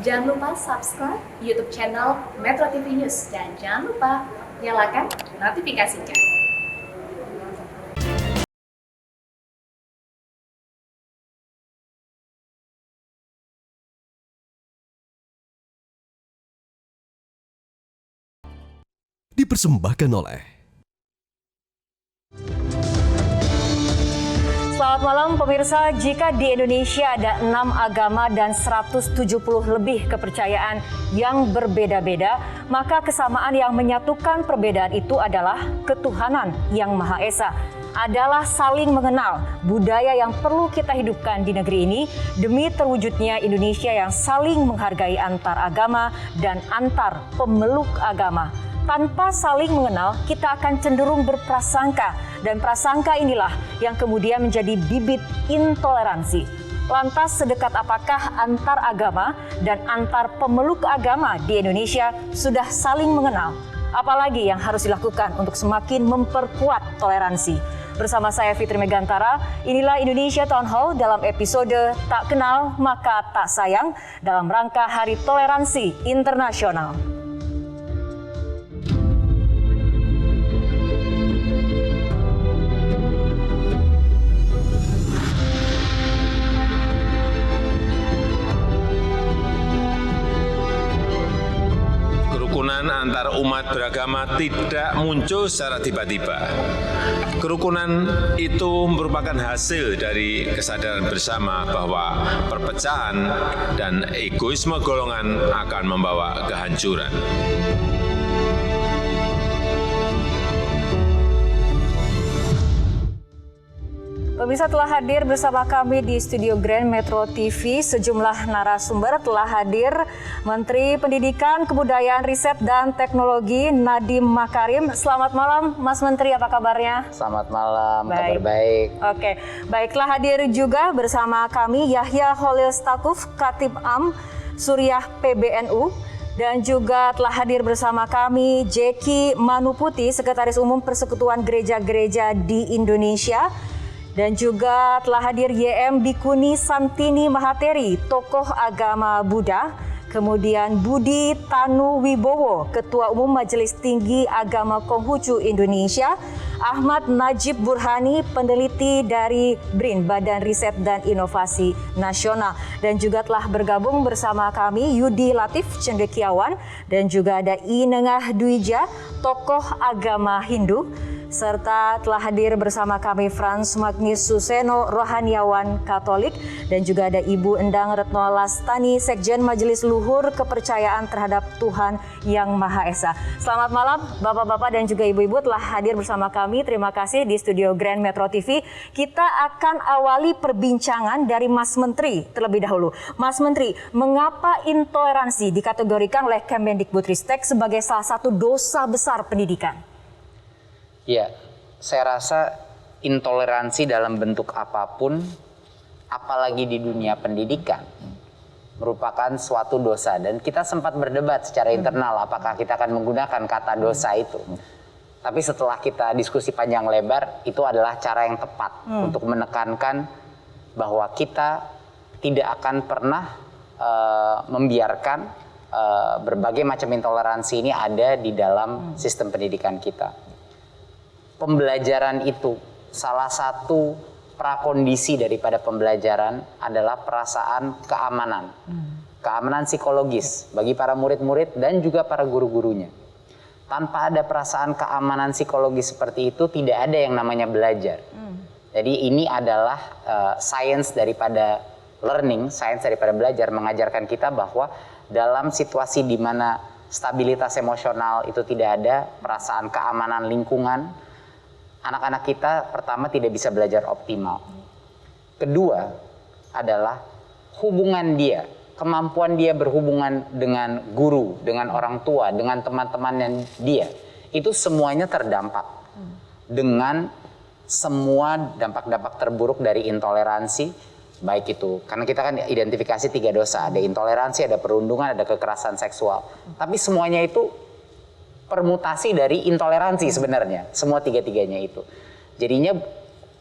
Jangan lupa subscribe YouTube channel Metro TV News dan jangan lupa nyalakan notifikasinya. Dipersembahkan oleh Selamat malam pemirsa, jika di Indonesia ada 6 agama dan 170 lebih kepercayaan yang berbeda-beda, maka kesamaan yang menyatukan perbedaan itu adalah ketuhanan yang Maha Esa. Adalah saling mengenal, budaya yang perlu kita hidupkan di negeri ini demi terwujudnya Indonesia yang saling menghargai antar agama dan antar pemeluk agama. Tanpa saling mengenal, kita akan cenderung berprasangka, dan prasangka inilah yang kemudian menjadi bibit intoleransi. Lantas sedekat apakah antar agama dan antar pemeluk agama di Indonesia sudah saling mengenal? Apalagi yang harus dilakukan untuk semakin memperkuat toleransi? Bersama saya Fitri Megantara, inilah Indonesia Town Hall dalam episode Tak Kenal Maka Tak Sayang dalam rangka Hari Toleransi Internasional. Kerukunan antar umat beragama tidak muncul secara tiba-tiba. Kerukunan itu merupakan hasil dari kesadaran bersama bahwa perpecahan dan egoisme golongan akan membawa kehancuran. Pemirsa, telah hadir bersama kami di studio Grand Metro TV. Sejumlah narasumber telah hadir. Menteri Pendidikan, Kebudayaan, Riset, dan Teknologi Nadiem Makarim. Selamat malam Mas Menteri, apa kabarnya? Selamat malam, baik. Kabar baik. Oke, baiklah, hadir juga bersama kami Yahya Holil Stakuf, Khatib Am Suriah PBNU. Dan juga telah hadir bersama kami Jeki Manuputi, Sekretaris Umum Persekutuan Gereja-Gereja di Indonesia. Dan juga telah hadir YM Bikuni Santini Mahateri, tokoh agama Buddha. Kemudian Budi Tanu Wibowo, Ketua Umum Majelis Tinggi Agama Konghucu Indonesia. Ahmad Najib Burhani, peneliti dari BRIN, Badan Riset dan Inovasi Nasional. Dan juga telah bergabung bersama kami Yudi Latif Cendekiawan. Dan juga ada Inengah Dwija, tokoh agama Hindu. Serta telah hadir bersama kami Frans Magnis Suseno, rohaniawan Katolik, dan juga ada Ibu Endang Retno Lastani, Sekjen Majelis Luhur Kepercayaan Terhadap Tuhan Yang Maha Esa. Selamat malam Bapak-bapak dan juga Ibu-ibu telah hadir bersama kami. Terima kasih di studio Grand Metro TV. Kita akan awali perbincangan dari Mas Menteri terlebih dahulu. Mas Menteri, mengapa intoleransi dikategorikan oleh Kemendikbudristek sebagai salah satu dosa besar pendidikan? Ya, saya rasa intoleransi dalam bentuk apapun, apalagi di dunia pendidikan, merupakan suatu dosa. Dan kita sempat berdebat secara internal apakah kita akan menggunakan kata dosa itu. Tapi setelah kita diskusi panjang lebar, itu adalah cara yang tepat untuk menekankan bahwa kita tidak akan pernah membiarkan berbagai macam intoleransi ini ada di dalam sistem pendidikan kita. Pembelajaran itu, salah satu prakondisi daripada pembelajaran adalah perasaan keamanan. Keamanan psikologis bagi para murid-murid dan juga para guru-gurunya. Tanpa ada perasaan keamanan psikologis seperti itu, tidak ada yang namanya belajar. Jadi ini adalah sains daripada learning, sains daripada belajar, mengajarkan kita bahwa dalam situasi di mana stabilitas emosional itu tidak ada, perasaan keamanan lingkungan, anak-anak kita pertama tidak bisa belajar optimal. Kedua adalah hubungan dia, kemampuan dia berhubungan dengan guru, dengan orang tua, dengan teman-temannya dia. Itu semuanya terdampak dengan semua dampak-dampak terburuk dari intoleransi. Baik itu, karena kita kan identifikasi 3 dosa. Ada intoleransi, ada perundungan, ada kekerasan seksual. Tapi semuanya itu permutasi dari intoleransi sebenarnya, semua tiga-tiganya itu. Jadinya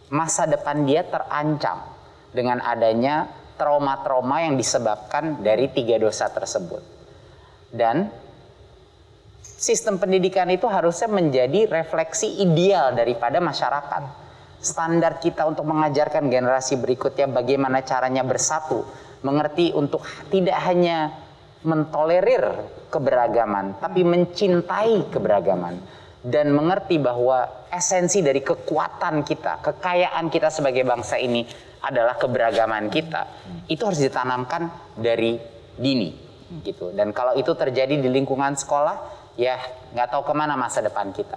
masa depan dia terancam dengan adanya trauma-trauma yang disebabkan dari 3 dosa tersebut. Dan sistem pendidikan itu harusnya menjadi refleksi ideal daripada masyarakat. Standar kita untuk mengajarkan generasi berikutnya bagaimana caranya bersatu, mengerti untuk tidak hanya mentolerir keberagaman, tapi mencintai keberagaman. Dan mengerti bahwa esensi dari kekuatan kita, kekayaan kita sebagai bangsa ini adalah keberagaman kita. Itu harus ditanamkan dari dini, gitu. Dan kalau itu terjadi di lingkungan sekolah, ya nggak tahu kemana masa depan kita.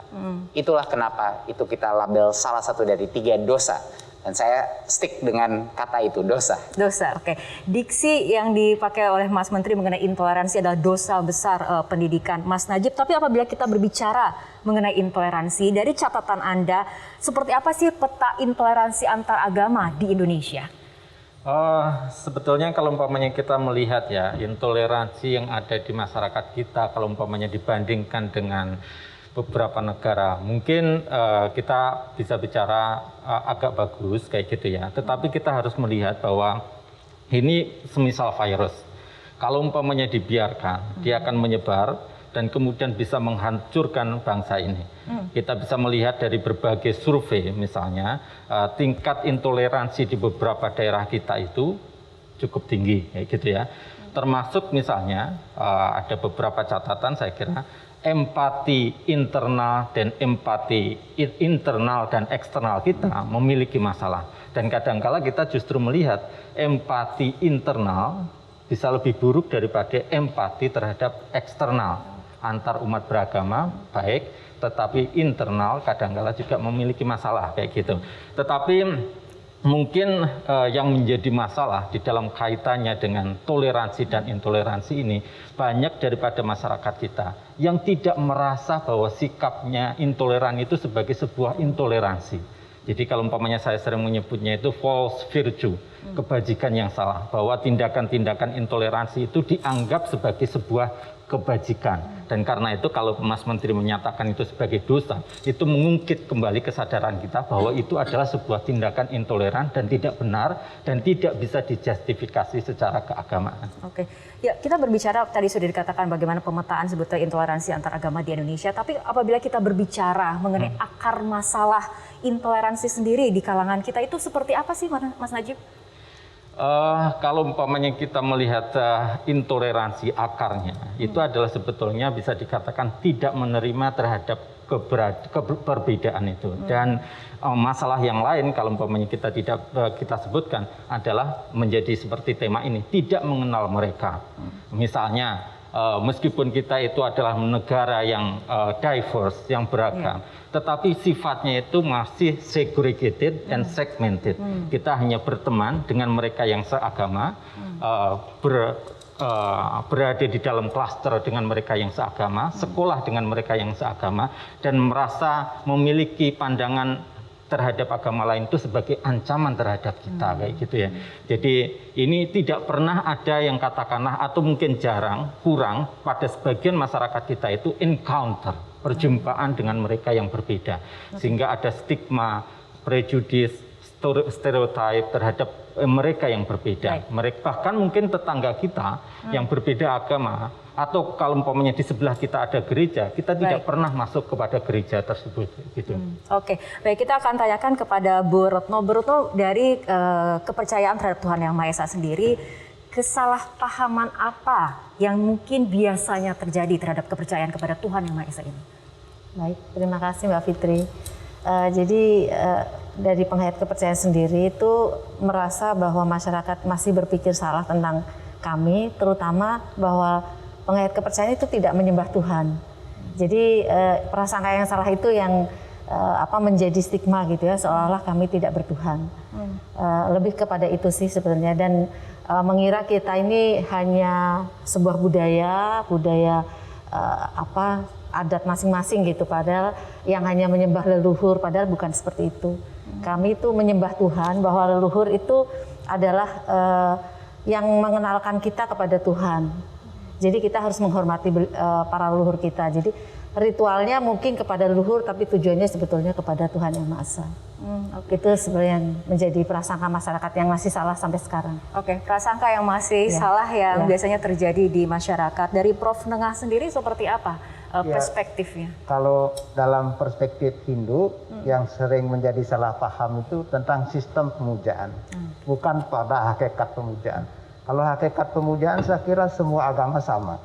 Itulah kenapa itu kita label salah satu dari 3 dosa. Dan saya stick dengan kata itu, dosa. Dosa, oke. Diksi yang dipakai oleh Mas Menteri mengenai intoleransi adalah dosa besar pendidikan. Mas Najib, tapi apabila kita berbicara mengenai intoleransi, dari catatan Anda, seperti apa sih peta intoleransi antar agama di Indonesia? Sebetulnya kalau umpamanya kita melihat ya, intoleransi yang ada di masyarakat kita, kalau umpamanya dibandingkan dengan beberapa negara, mungkin kita bisa bicara agak bagus kayak gitu ya. Tetapi kita harus melihat bahwa ini semisal virus. Kalau umpamanya dibiarkan, dia akan menyebar dan kemudian bisa menghancurkan bangsa ini. Kita bisa melihat dari berbagai survei misalnya, tingkat intoleransi di beberapa daerah kita itu cukup tinggi kayak gitu ya. Termasuk misalnya ada beberapa catatan saya kira, empati internal dan eksternal kita memiliki masalah. Dan kadangkala kita justru melihat empati internal bisa lebih buruk daripada empati terhadap eksternal. Antar umat beragama baik, tetapi internal kadangkala juga memiliki masalah kayak gitu. Tetapi mungkin yang menjadi masalah di dalam kaitannya dengan toleransi dan intoleransi ini, banyak daripada masyarakat kita yang tidak merasa bahwa sikapnya intoleran itu sebagai sebuah intoleransi. Jadi kalau umpamanya saya sering menyebutnya itu false virtue, kebajikan yang salah, bahwa tindakan-tindakan intoleransi itu dianggap sebagai sebuah kebajikan. Dan karena itu kalau Mas Menteri menyatakan itu sebagai dosa, itu mengungkit kembali kesadaran kita bahwa itu adalah sebuah tindakan intoleran dan tidak benar dan tidak bisa dijustifikasi secara keagamaan. Oke, ya kita berbicara tadi sudah dikatakan bagaimana pemetaan sebetulnya intoleransi antar agama di Indonesia. Tapi apabila kita berbicara mengenai akar masalah intoleransi sendiri di kalangan kita, itu seperti apa sih Mas Najib? Kalau umpamanya kita melihat intoleransi akarnya, itu adalah sebetulnya bisa dikatakan tidak menerima terhadap perbedaan itu. Dan masalah yang lain kalau umpamanya kita sebutkan adalah menjadi seperti tema ini, tidak mengenal mereka. Misalnya meskipun kita itu adalah negara yang diverse, yang beragam, tetapi sifatnya itu masih segregated and segmented. Kita hanya berteman dengan mereka yang seagama, berada di dalam klaster dengan mereka yang seagama, sekolah dengan mereka yang seagama, dan merasa memiliki pandangan terhadap agama lain itu sebagai ancaman terhadap kita kayak gitu ya. Jadi ini tidak pernah ada yang katakanlah atau mungkin jarang, kurang pada sebagian masyarakat kita itu encounter, perjumpaan dengan mereka yang berbeda. Sehingga ada stigma, prejudis, stereotip terhadap mereka yang berbeda. Mereka bahkan mungkin tetangga kita yang berbeda agama, atau kalau umpamanya di sebelah kita ada gereja, kita tidak pernah masuk kepada gereja tersebut gitu. Oke, baik, kita akan tanyakan kepada Bu Retno. Bu Retno, dari kepercayaan terhadap Tuhan Yang Maha Esa sendiri, kesalahpahaman apa yang mungkin biasanya terjadi terhadap kepercayaan kepada Tuhan Yang Maha Esa ini? Baik, terima kasih Mbak Fitri. Jadi dari penghayat kepercayaan sendiri itu merasa bahwa masyarakat masih berpikir salah tentang kami, terutama bahwa penghayat kepercayaan itu tidak menyembah Tuhan. Jadi prasangka yang salah itu yang menjadi stigma gitu ya, seolah-olah kami tidak bertuhan. Lebih kepada itu sih sebenarnya, dan mengira kita ini hanya sebuah budaya adat masing-masing gitu, padahal yang hanya menyembah leluhur, padahal bukan seperti itu. Kami itu menyembah Tuhan, bahwa leluhur itu adalah yang mengenalkan kita kepada Tuhan. Jadi kita harus menghormati para leluhur kita. Jadi ritualnya mungkin kepada leluhur, tapi tujuannya sebetulnya kepada Tuhan Yang Maha Esa. Itu sebenarnya yang menjadi prasangka masyarakat yang masih salah sampai sekarang. Oke, prasangka yang masih salah yang biasanya terjadi di masyarakat. Dari Prof. Nengah sendiri seperti apa perspektifnya? Kalau dalam perspektif Hindu, yang sering menjadi salah paham itu tentang sistem pemujaan, bukan pada hakikat pemujaan. Kalau hakikat pemujaan saya kira semua agama sama.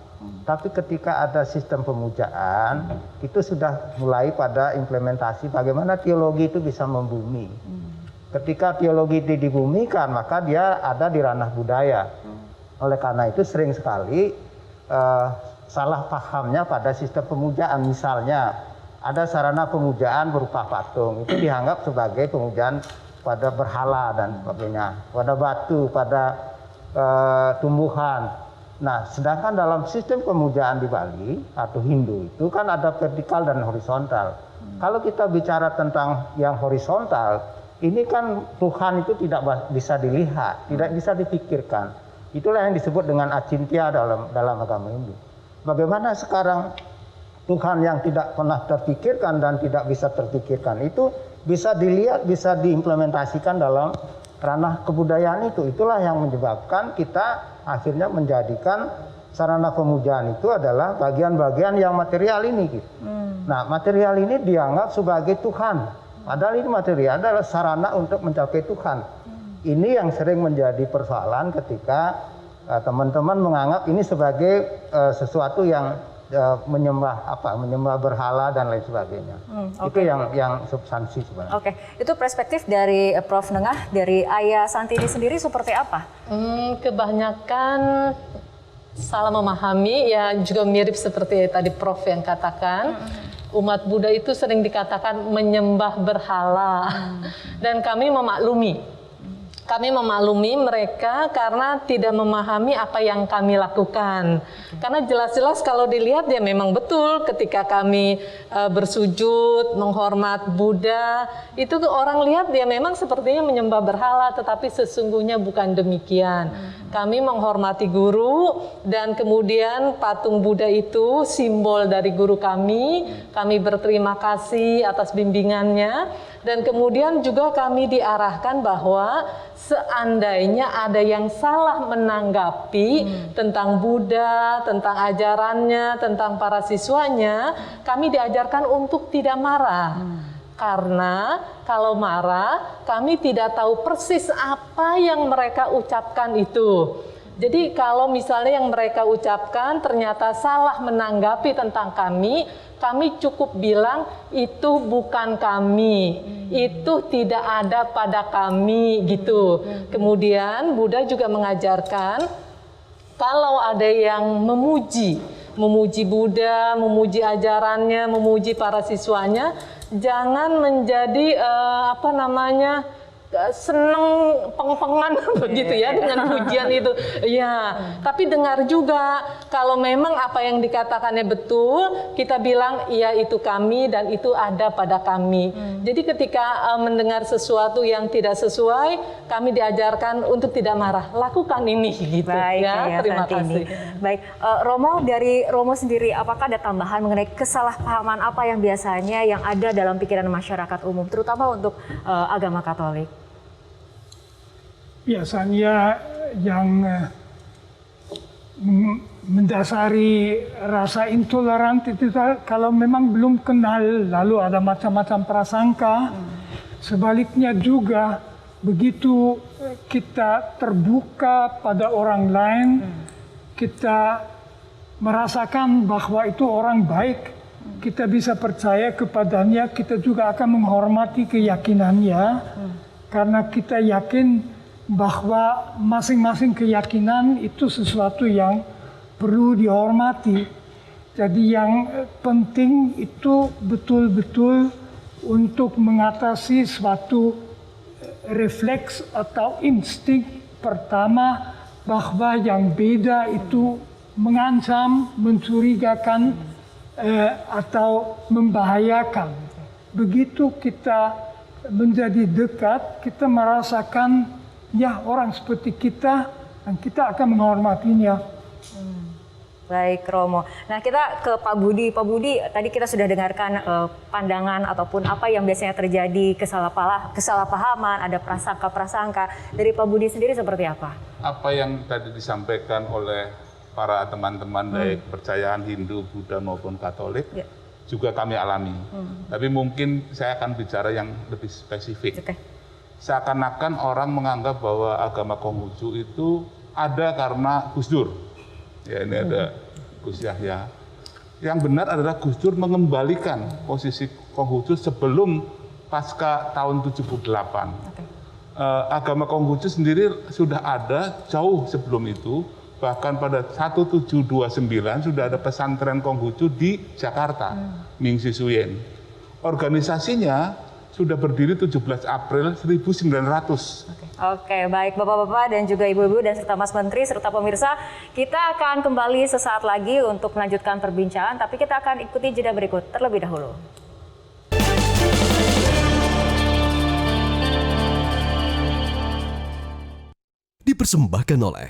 Tapi ketika ada sistem pemujaan, itu sudah mulai pada implementasi bagaimana teologi itu bisa membumi. Ketika teologi itu dibumikan, maka dia ada di ranah budaya. Oleh karena itu sering sekali salah pahamnya pada sistem pemujaan. Misalnya ada sarana pemujaan berupa patung, itu dianggap sebagai pemujaan pada berhala dan sebagainya, pada batu, pada tumbuhan. Nah, sedangkan dalam sistem pemujaan di Bali atau Hindu itu kan ada vertikal dan horizontal. Kalau kita bicara tentang yang horizontal, ini kan Tuhan itu tidak bisa dilihat, tidak bisa dipikirkan. Itulah yang disebut dengan acintya dalam agama Hindu. Bagaimana sekarang Tuhan yang tidak pernah terpikirkan dan tidak bisa terpikirkan itu bisa dilihat, bisa diimplementasikan dalam ranah kebudayaan itu. Itulah yang menyebabkan kita akhirnya menjadikan sarana pemujaan itu adalah bagian-bagian yang material ini gitu. Nah, material ini dianggap sebagai Tuhan. Padahal ini material adalah sarana untuk mencapai Tuhan. Ini yang sering menjadi persoalan ketika teman-teman menganggap ini sebagai sesuatu yang menyembah berhala dan lain sebagainya. Itu yang substansi sebenarnya. Oke, itu perspektif dari Prof. Nengah, dari Ayah Santini sendiri seperti apa? Kebanyakan salah memahami, ya juga mirip seperti tadi Prof yang katakan. Umat Buddha itu sering dikatakan menyembah berhala, dan kami memaklumi. Kami memaklumi mereka karena tidak memahami apa yang kami lakukan. Karena jelas-jelas kalau dilihat ya memang betul ketika kami bersujud, menghormat Buddha, itu orang lihat dia memang sepertinya menyembah berhala, tetapi sesungguhnya bukan demikian. Kami menghormati guru dan kemudian patung Buddha itu simbol dari guru kami. Kami berterima kasih atas bimbingannya. Dan kemudian juga kami diarahkan bahwa seandainya ada yang salah menanggapi tentang Buddha, tentang ajarannya, tentang para siswanya, kami diajarkan untuk tidak marah. Karena kalau marah, kami tidak tahu persis apa yang mereka ucapkan itu. Jadi kalau misalnya yang mereka ucapkan ternyata salah menanggapi tentang kami cukup bilang itu bukan kami, itu tidak ada pada kami gitu. Kemudian Buddha juga mengajarkan kalau ada yang memuji Buddha, memuji ajarannya, memuji para siswanya, jangan menjadi seneng peng-pengan begitu ya dengan pujian itu. Ya, tapi dengar juga kalau memang apa yang dikatakannya betul, kita bilang iya itu kami dan itu ada pada kami. Jadi ketika mendengar sesuatu yang tidak sesuai, kami diajarkan untuk tidak marah. Lakukan ini gitu. Baik, ya. Terima kasih. Baik, Romo, dari Romo sendiri apakah ada tambahan mengenai kesalahpahaman apa yang biasanya yang ada dalam pikiran masyarakat umum, terutama untuk agama Katolik? Biasanya yang mendasari rasa intoleran itu kalau memang belum kenal, lalu ada macam-macam prasangka. Sebaliknya juga begitu kita terbuka pada orang lain, kita merasakan bahwa itu orang baik, kita bisa percaya kepadanya, kita juga akan menghormati keyakinannya, karena kita yakin bahwa masing-masing keyakinan itu sesuatu yang perlu dihormati. Jadi yang penting itu betul-betul untuk mengatasi suatu refleks atau insting pertama bahwa yang beda itu mengancam, mencurigakan atau membahayakan. Begitu kita menjadi dekat, kita merasakan ya orang seperti kita dan kita akan menghormatinya. Baik Romo. Nah kita ke Pak Budi. Pak Budi, tadi kita sudah dengarkan pandangan ataupun apa yang biasanya terjadi kesalahpahaman, ada prasangka-prasangka. Dari Pak Budi sendiri seperti apa? Apa yang tadi disampaikan oleh para teman-teman baik kepercayaan Hindu, Buddha maupun Katolik juga kami alami. Tapi mungkin saya akan bicara yang lebih spesifik. Seakan-akan orang menganggap bahwa agama Konghucu itu ada karena Gus Dur. Ya ini ada Gus Yahya. Yang benar adalah Gus Dur mengembalikan posisi Konghucu sebelum pasca tahun 78. Agama Konghucu sendiri sudah ada jauh sebelum itu. Bahkan pada 1729 sudah ada pesantren Konghucu di Jakarta, Ming Si Suyen. Organisasinya sudah berdiri 17 April 1900. Oke, baik Bapak-Bapak dan juga Ibu-Ibu dan serta Mas Menteri serta pemirsa, kita akan kembali sesaat lagi untuk melanjutkan perbincangan, tapi kita akan ikuti jeda berikut terlebih dahulu. Dipersembahkan oleh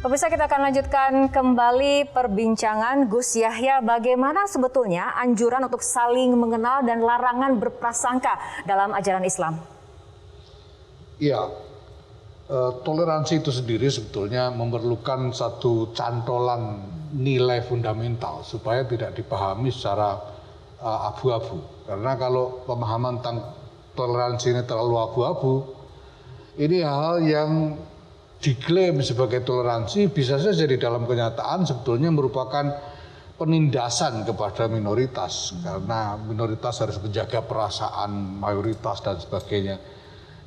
Pemirsa, kita akan lanjutkan kembali perbincangan. Gus Yahya, bagaimana sebetulnya anjuran untuk saling mengenal dan larangan berprasangka dalam ajaran Islam? Iya, toleransi itu sendiri sebetulnya memerlukan satu cantolan nilai fundamental supaya tidak dipahami secara abu-abu. Karena kalau pemahaman tentang toleransi ini terlalu abu-abu, ini hal yang diklaim sebagai toleransi bisa saja di dalam kenyataan sebetulnya merupakan penindasan kepada minoritas, karena minoritas harus menjaga perasaan mayoritas dan sebagainya.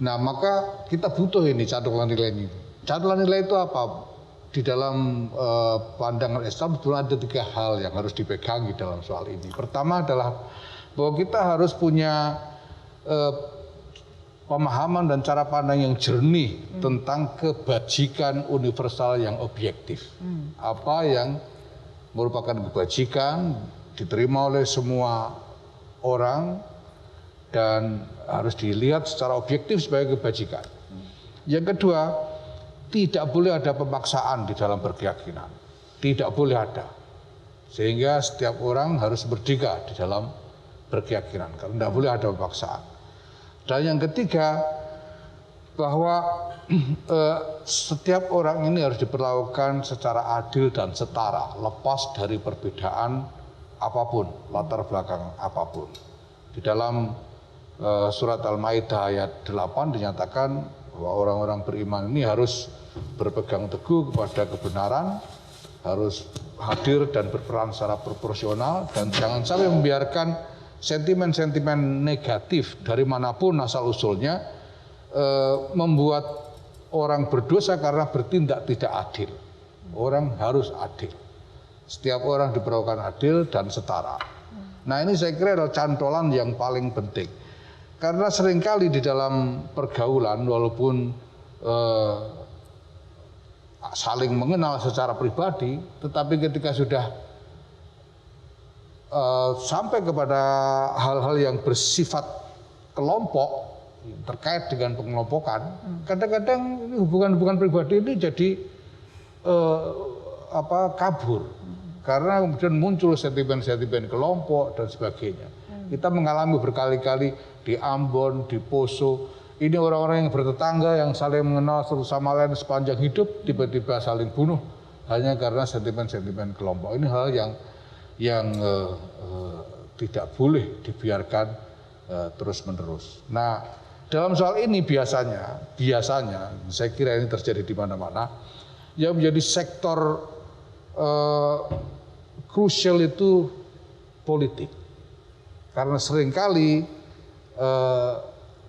Nah, maka kita butuh ini cantolan nilai ini. Cantolan nilai itu apa? Di dalam pandangan Islam sebetulnya ada 3 hal yang harus dipegangi dalam soal ini. Pertama adalah bahwa kita harus punya pemahaman dan cara pandang yang jernih tentang kebajikan universal yang objektif. Apa yang merupakan kebajikan diterima oleh semua orang dan harus dilihat secara objektif sebagai kebajikan. Yang kedua, tidak boleh ada pemaksaan di dalam berkeyakinan. Tidak boleh ada. Sehingga setiap orang harus merdeka di dalam berkeyakinan. Karena tidak boleh ada pemaksaan. Dan yang ketiga, bahwa setiap orang ini harus diperlakukan secara adil dan setara, lepas dari perbedaan apapun, latar belakang apapun. Di dalam surat Al-Maidah ayat 8 dinyatakan bahwa orang-orang beriman ini harus berpegang teguh kepada kebenaran, harus hadir dan berperan secara proporsional, dan jangan sampai membiarkan sentimen-sentimen negatif dari manapun asal-usulnya membuat orang berdosa karena bertindak tidak adil. Orang harus adil. Setiap orang diperlakukan adil dan setara. Nah, ini saya kira adalah cantolan yang paling penting. Karena seringkali di dalam pergaulan walaupun saling mengenal secara pribadi, tetapi ketika sudah sampai kepada hal-hal yang bersifat kelompok terkait dengan pengelompokan, kadang-kadang hubungan-hubungan pribadi ini jadi kabur karena kemudian muncul sentimen-sentimen kelompok dan sebagainya. Kita mengalami berkali-kali di Ambon, di Poso, ini orang-orang yang bertetangga yang saling mengenal satu sama lain sepanjang hidup tiba-tiba saling bunuh hanya karena sentimen-sentimen kelompok. Ini hal yang tidak boleh dibiarkan terus-menerus. Nah, dalam soal ini biasanya saya kira ini terjadi di mana-mana, yang menjadi sektor krusial itu politik. Karena seringkali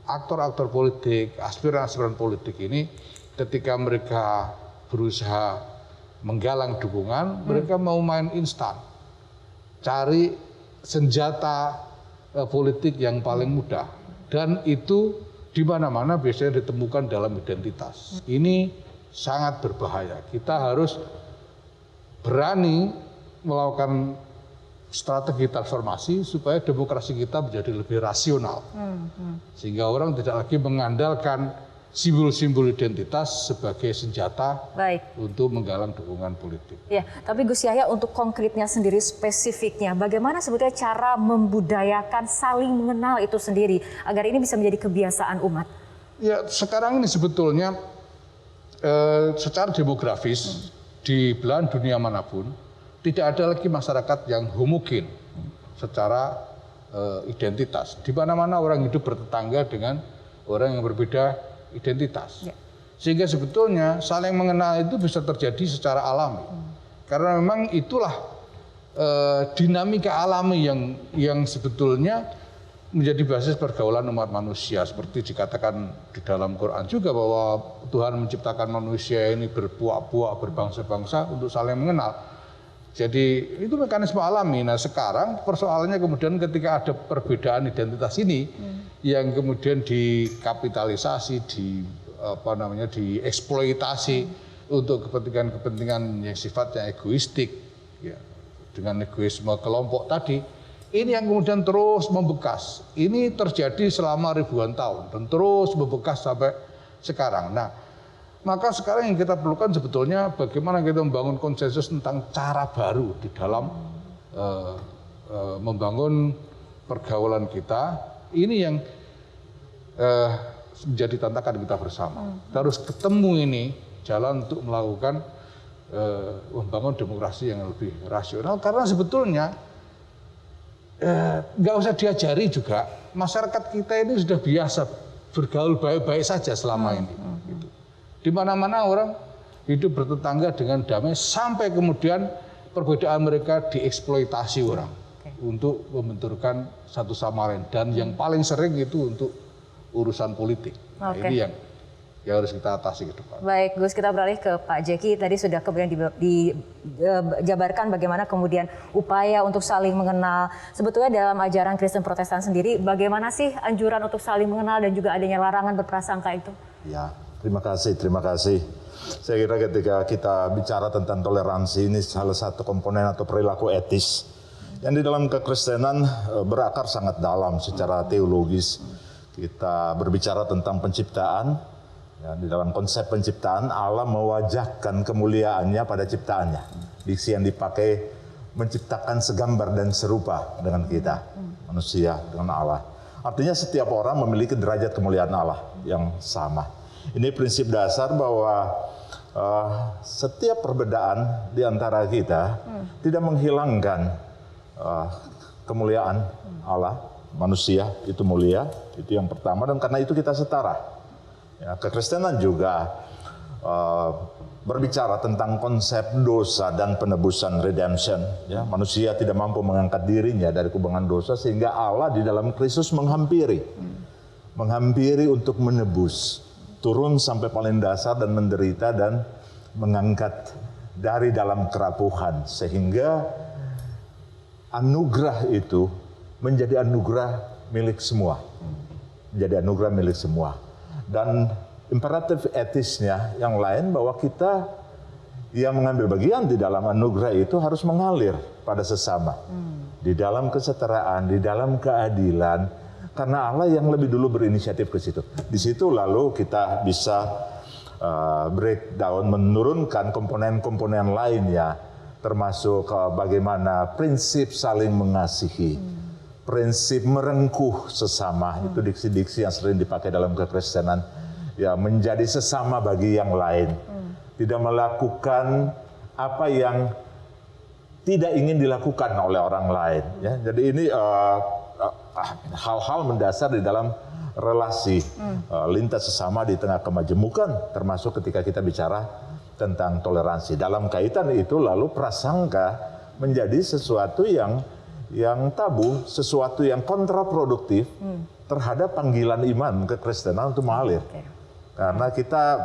aktor-aktor politik, aspiran-aspiran politik ini ketika mereka berusaha menggalang dukungan, mereka mau main instan. Cari senjata politik yang paling mudah, dan itu di mana-mana biasanya ditemukan dalam identitas. Ini sangat berbahaya. Kita harus berani melakukan strategi transformasi supaya demokrasi kita menjadi lebih rasional. Sehingga orang tidak lagi mengandalkan simbol-simbol identitas sebagai senjata untuk menggalang dukungan politik. Ya, tapi Gus Yahya untuk konkretnya sendiri spesifiknya, bagaimana sebetulnya cara membudayakan saling mengenal itu sendiri agar ini bisa menjadi kebiasaan umat? Ya, sekarang ini sebetulnya secara demografis di belahan dunia manapun tidak ada lagi masyarakat yang homogen secara identitas. Di mana-mana orang hidup bertetangga dengan orang yang berbeda identitas. Sehingga sebetulnya saling mengenal itu bisa terjadi secara alami. Karena memang itulah dinamika alami yang sebetulnya menjadi basis pergaulan umat manusia. Seperti dikatakan di dalam Quran juga bahwa Tuhan menciptakan manusia ini berpuak-puak, berbangsa-bangsa untuk saling mengenal. Jadi itu mekanisme alami. Nah sekarang persoalannya kemudian ketika ada perbedaan identitas ini yang kemudian dikapitalisasi, dieksploitasi untuk kepentingan-kepentingan yang sifatnya egoistik, ya, dengan egoisme kelompok tadi, ini yang kemudian terus membekas. Ini terjadi selama ribuan tahun dan terus membekas sampai sekarang. Nah, maka sekarang yang kita perlukan sebetulnya bagaimana kita membangun konsensus tentang cara baru di dalam membangun pergaulan kita. Ini yang menjadi tantangan kita bersama. Kita harus ketemu ini jalan untuk melakukan membangun demokrasi yang lebih rasional. Karena sebetulnya nggak usah diajari juga, masyarakat kita ini sudah biasa bergaul baik-baik saja selama ini. Gitu. Di mana-mana orang hidup bertetangga dengan damai sampai kemudian perbedaan mereka dieksploitasi orang untuk membenturkan satu sama lain, dan yang paling sering itu untuk urusan politik. Nah, ini yang harus kita atasi ke depan. Baik, Gus, kita beralih ke Pak Jeki. Tadi sudah kemudian dijabarkan bagaimana kemudian upaya untuk saling mengenal. Sebetulnya dalam ajaran Kristen Protestan sendiri, bagaimana sih anjuran untuk saling mengenal dan juga adanya larangan berprasangka itu? Ya, terima kasih. Saya kira ketika kita bicara tentang toleransi, ini salah satu komponen atau perilaku etis yang di dalam kekristenan berakar sangat dalam secara teologis. Kita berbicara tentang penciptaan, ya, di dalam konsep penciptaan Allah mewajahkan kemuliaannya pada ciptaannya. Diksi yang dipakai menciptakan segambar dan serupa dengan kita, manusia dengan Allah. Artinya setiap orang memiliki derajat kemuliaan Allah yang sama. Ini prinsip dasar bahwa setiap perbedaan di antara kita tidak menghilangkan kemuliaan Allah. Manusia itu mulia, itu yang pertama, dan karena itu kita setara. Ya, kekristenan juga berbicara tentang konsep dosa dan penebusan redemption. Ya, manusia tidak mampu mengangkat dirinya dari kubangan dosa sehingga Allah di dalam Kristus menghampiri untuk menebus, turun sampai paling dasar dan menderita dan mengangkat dari dalam kerapuhan sehingga anugerah itu menjadi anugerah milik semua. Menjadi anugerah milik semua. Dan imperatif etisnya yang lain bahwa kita yang mengambil bagian di dalam anugerah itu harus mengalir pada sesama. Di dalam kesetaraan, di dalam keadilan. Karena Allah yang lebih dulu berinisiatif ke situ. Di situ lalu kita bisa breakdown, menurunkan komponen-komponen lainnya. Termasuk bagaimana prinsip saling mengasihi. Prinsip merengkuh sesama, itu diksi-diksi yang sering dipakai dalam kekristenan, ya, menjadi sesama bagi yang lain, tidak melakukan apa yang tidak ingin dilakukan oleh orang lain. Ya. Jadi ini hal-hal mendasar di dalam relasi lintas sesama di tengah kemajemukan, termasuk ketika kita bicara tentang toleransi. Dalam kaitan itu lalu prasangka menjadi sesuatu yang tabu, sesuatu yang kontraproduktif terhadap panggilan iman kekristenan untuk mengalir. Karena kita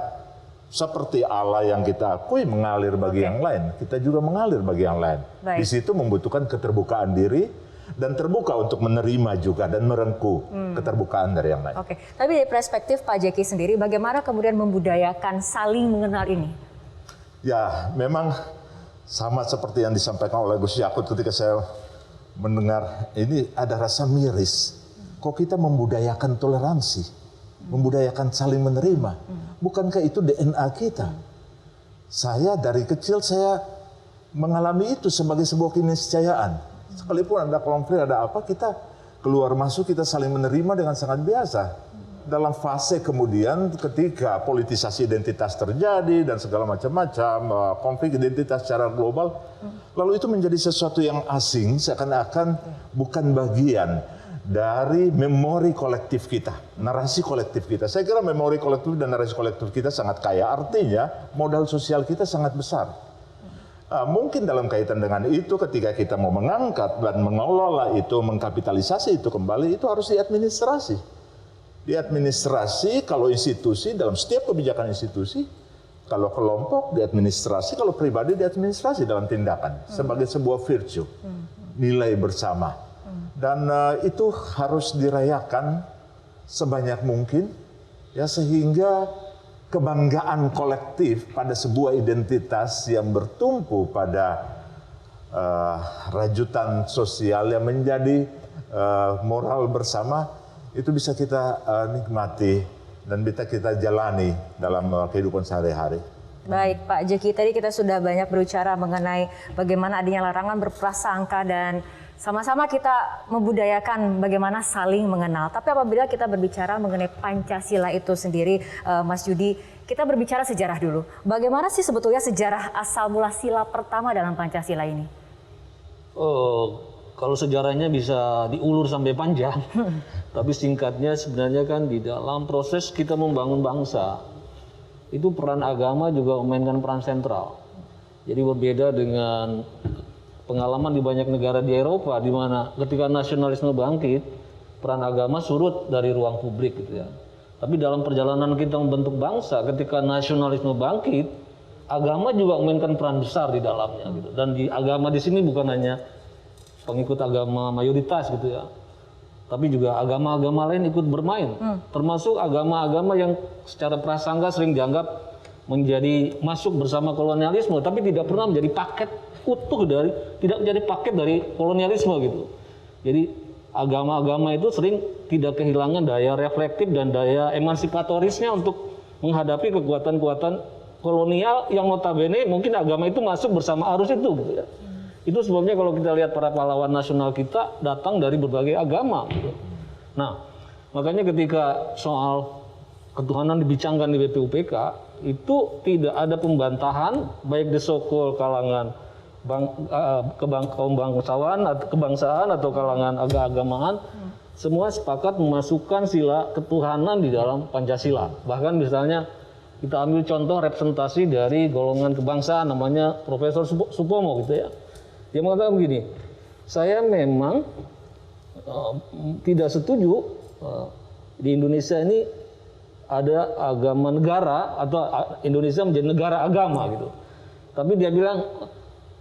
seperti Allah yang kita akui mengalir bagi yang lain, kita juga mengalir bagi yang lain. Di situ membutuhkan keterbukaan diri dan terbuka untuk menerima juga dan merengkuh keterbukaan dari yang lain. Tapi dari perspektif Pak Jeki sendiri, bagaimana kemudian membudayakan saling mengenal ini? Ya, memang sama seperti yang disampaikan oleh Gus Yakut ketika saya mendengar ini ada rasa miris. Kok kita membudayakan toleransi, membudayakan saling menerima? Bukankah itu DNA kita? Saya dari kecil saya mengalami itu sebagai sebuah keniscayaan. Sekalipun ada konflik, ada apa, kita keluar masuk, kita saling menerima dengan sangat biasa. Dalam fase kemudian ketika politisasi identitas terjadi dan segala macam-macam, konflik identitas secara global, lalu itu menjadi sesuatu yang asing, seakan-akan bukan bagian dari memori kolektif kita, narasi kolektif kita. Saya kira memori kolektif dan narasi kolektif kita sangat kaya, artinya modal sosial kita sangat besar. Mungkin dalam kaitan dengan itu ketika kita mau mengangkat dan mengelola itu, mengkapitalisasi itu kembali, itu harus diadministrasi. Diadministrasi kalau institusi, dalam setiap kebijakan institusi, kalau kelompok diadministrasi, kalau pribadi diadministrasi dalam tindakan sebagai sebuah virtue, nilai bersama. Dan itu harus dirayakan sebanyak mungkin, ya, sehingga kebanggaan kolektif pada sebuah identitas yang bertumpu pada rajutan sosial yang menjadi moral bersama, itu bisa kita nikmati dan bisa kita jalani dalam kehidupan sehari-hari. Baik Pak Jeki, tadi kita sudah banyak berbicara mengenai bagaimana adanya larangan berprasangka dan sama-sama kita membudayakan bagaimana saling mengenal. Tapi apabila kita berbicara mengenai Pancasila itu sendiri, Mas Yudi, kita berbicara sejarah dulu. Bagaimana sih sebetulnya sejarah asal mula sila pertama dalam Pancasila ini? Kalau sejarahnya bisa diulur sampai panjang, tapi singkatnya sebenarnya kan di dalam proses kita membangun bangsa, itu peran agama juga memainkan peran sentral. Jadi berbeda dengan pengalaman di banyak negara di Eropa, di mana ketika nasionalisme bangkit, peran agama surut dari ruang publik gitu ya. Tapi dalam perjalanan kita membentuk bangsa, ketika nasionalisme bangkit, agama juga memainkan peran besar di dalamnya gitu. Dan di agama di sini bukan hanya pengikut agama mayoritas gitu ya, tapi juga agama-agama lain ikut bermain, termasuk agama-agama yang secara prasangka sering dianggap menjadi masuk bersama kolonialisme, tapi tidak pernah menjadi paket utuh dari, tidak menjadi paket dari kolonialisme gitu. Jadi agama-agama itu sering tidak kehilangan daya reflektif dan daya emansipatorisnya untuk menghadapi kekuatan-kekuatan kolonial yang notabene mungkin agama itu masuk bersama arus itu gitu ya. Itu sebabnya kalau kita lihat para pahlawan nasional kita datang dari berbagai agama gitu. Nah, makanya ketika soal ketuhanan dibincangkan di BPUPK, itu tidak ada pembantahan baik di so-called kalangan kaum bangsawan atau kebangsaan atau kalangan agama-agamaan, semua sepakat memasukkan sila ketuhanan di dalam Pancasila. Bahkan misalnya kita ambil contoh representasi dari golongan kebangsaan namanya Profesor Supomo gitu ya. Dia mengatakan begini, saya memang tidak setuju di Indonesia ini ada agama negara atau Indonesia menjadi negara agama gitu. Tapi dia bilang,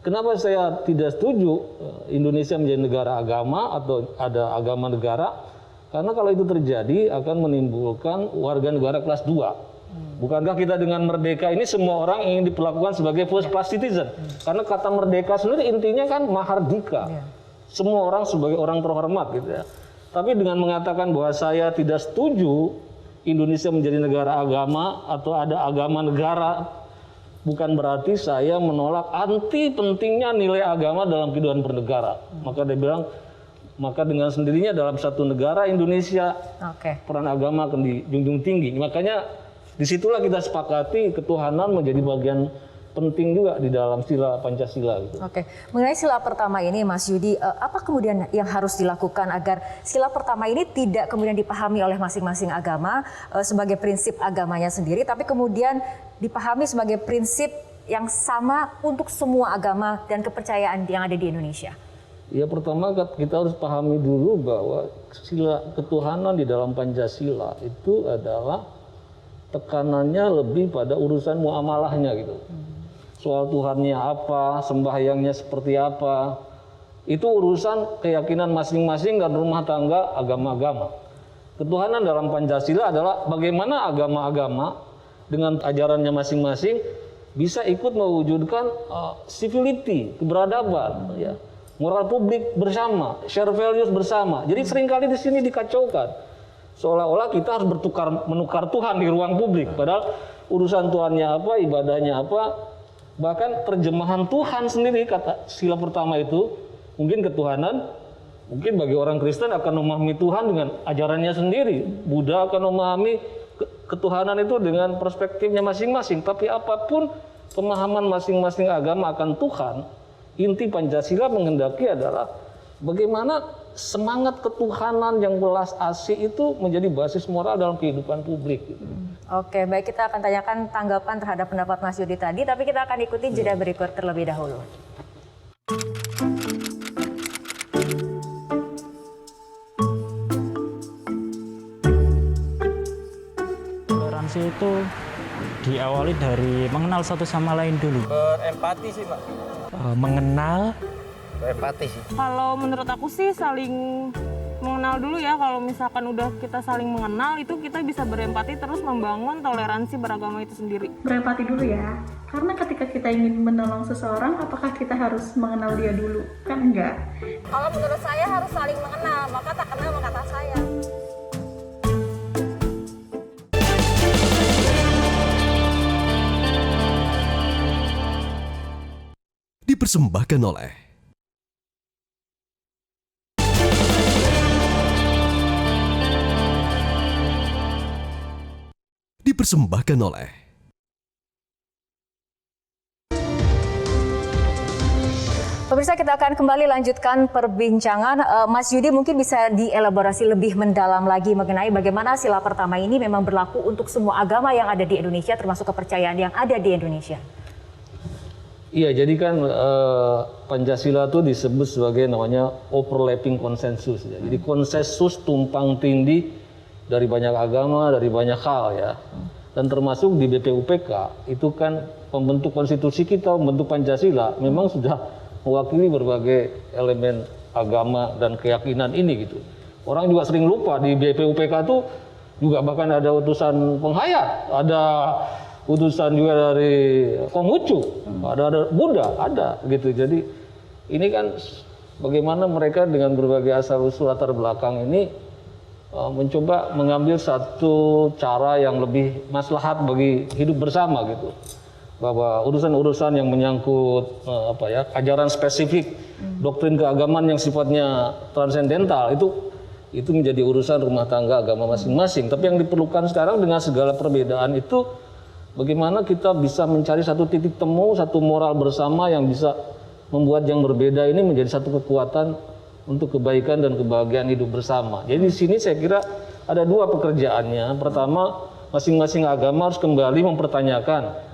kenapa saya tidak setuju Indonesia menjadi negara agama atau ada agama negara? Karena kalau itu terjadi akan menimbulkan warga negara kelas 2. Bukankah kita dengan merdeka ini semua orang ingin diperlakukan sebagai first class citizen? Karena kata merdeka sendiri intinya kan mahardika. Semua orang sebagai orang terhormat gitu ya. Tapi dengan mengatakan bahwa saya tidak setuju Indonesia menjadi negara agama atau ada agama negara, bukan berarti saya menolak anti pentingnya nilai agama dalam kehidupan bernegara. Maka dia bilang, maka dengan sendirinya dalam satu negara Indonesia peran agama akan dijunjung tinggi. Makanya disitulah kita sepakati ketuhanan menjadi bagian penting juga di dalam sila Pancasila. Gitu. Oke, mengenai sila pertama ini, Mas Yudi, apa kemudian yang harus dilakukan agar sila pertama ini tidak kemudian dipahami oleh masing-masing agama sebagai prinsip agamanya sendiri, tapi kemudian dipahami sebagai prinsip yang sama untuk semua agama dan kepercayaan yang ada di Indonesia? Ya, pertama kita harus pahami dulu bahwa sila ketuhanan di dalam Pancasila itu adalah tekanannya lebih pada urusan muamalahnya gitu. Soal Tuhannya apa, sembahyangnya seperti apa, itu urusan keyakinan masing-masing dan rumah tangga agama-agama. Ketuhanan dalam Pancasila adalah bagaimana agama-agama dengan ajarannya masing-masing bisa ikut mewujudkan civility, keberadaban, ya, moral publik bersama, share values bersama. Jadi seringkali di sini dikacaukan. Seolah-olah kita harus menukar Tuhan di ruang publik. Padahal urusan Tuhannya apa, ibadahnya apa, bahkan terjemahan Tuhan sendiri, kata sila pertama itu, mungkin ketuhanan, mungkin bagi orang Kristen akan memahami Tuhan dengan ajarannya sendiri. Buddha akan memahami ketuhanan itu dengan perspektifnya masing-masing. Tapi apapun pemahaman masing-masing agama akan Tuhan, inti Pancasila menghendaki adalah bagaimana semangat ketuhanan yang belas asih itu menjadi basis moral dalam kehidupan publik. Oke, baik, kita akan tanyakan tanggapan terhadap pendapat Mas Yudi tadi, tapi kita akan ikuti jeda berikut terlebih dahulu. Toleransi itu diawali dari mengenal satu sama lain dulu. Berempati sih, Pak. Mengenal. Berempati sih. Kalau menurut aku sih saling mengenal dulu ya. Kalau misalkan udah kita saling mengenal, itu kita bisa berempati terus membangun toleransi beragama itu sendiri. Berempati dulu ya. Karena ketika kita ingin menolong seseorang, apakah kita harus mengenal dia dulu? Kan enggak. Kalau menurut saya harus saling mengenal, maka tak kenal maka tak sayang. Dipersembahkan oleh Pemirsa, kita akan kembali lanjutkan perbincangan. Mas Yudi mungkin bisa dielaborasi lebih mendalam lagi mengenai bagaimana sila pertama ini memang berlaku untuk semua agama yang ada di Indonesia, termasuk kepercayaan yang ada di Indonesia. Iya, jadi kan Pancasila itu disebut sebagai namanya overlapping konsensus. Ya. Jadi konsensus tumpang tindih dari banyak agama, dari banyak hal ya. Dan termasuk di BPUPK itu kan pembentuk konstitusi kita, pembentuk Pancasila memang sudah mewakili berbagai elemen agama dan keyakinan ini gitu. Orang juga sering lupa di BPUPK itu juga bahkan ada utusan penghayat, ada utusan juga dari Konghucu, ada Buddha, ada gitu. Jadi ini kan bagaimana mereka dengan berbagai asal-usul latar belakang ini mencoba mengambil satu cara yang lebih maslahat bagi hidup bersama gitu. Bahwa urusan-urusan yang menyangkut ajaran spesifik, doktrin keagamaan yang sifatnya transendental itu menjadi urusan rumah tangga agama masing-masing. Tapi yang diperlukan sekarang dengan segala perbedaan itu bagaimana kita bisa mencari satu titik temu, satu moral bersama yang bisa membuat yang berbeda ini menjadi satu kekuatan untuk kebaikan dan kebahagiaan hidup bersama. Jadi di sini saya kira ada dua pekerjaannya. Pertama, masing-masing agama harus kembali mempertanyakan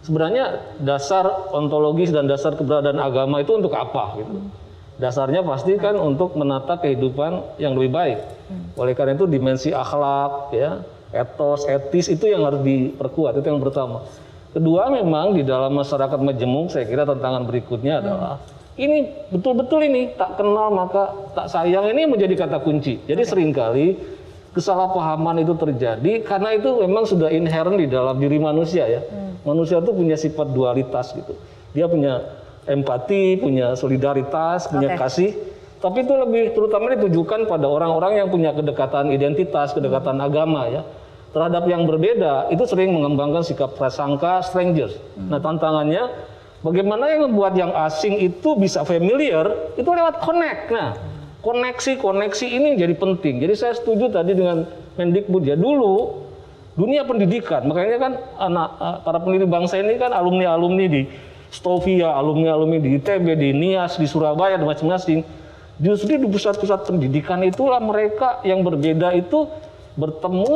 sebenarnya dasar ontologis dan dasar keberadaan agama itu untuk apa gitu. Dasarnya pasti kan untuk menata kehidupan yang lebih baik. Oleh karena itu dimensi akhlak ya, etos, etis itu yang harus diperkuat, itu yang pertama. Kedua, memang di dalam masyarakat majemuk saya kira tantangan berikutnya adalah ini betul-betul ini tak kenal maka tak sayang ini menjadi kata kunci. Jadi seringkali kesalahpahaman itu terjadi karena itu memang sudah inherent di dalam diri manusia ya. Manusia itu punya sifat dualitas gitu. Dia punya empati, punya solidaritas, punya kasih. Tapi itu lebih terutama ditujukan pada orang-orang yang punya kedekatan identitas, kedekatan agama ya. Terhadap yang berbeda itu sering mengembangkan sikap prasangka strangers. Nah tantangannya bagaimana yang membuat yang asing itu bisa familiar itu lewat connect. Nah koneksi ini jadi penting. Jadi saya setuju tadi dengan Mendikbud ya, dulu dunia pendidikan, makanya kan para pendiri bangsa ini kan alumni-alumni di Stovia, alumni-alumni di ITB, di NIAS, di Surabaya dan masing-masing. Justru di pusat-pusat pendidikan itulah mereka yang berbeda itu bertemu,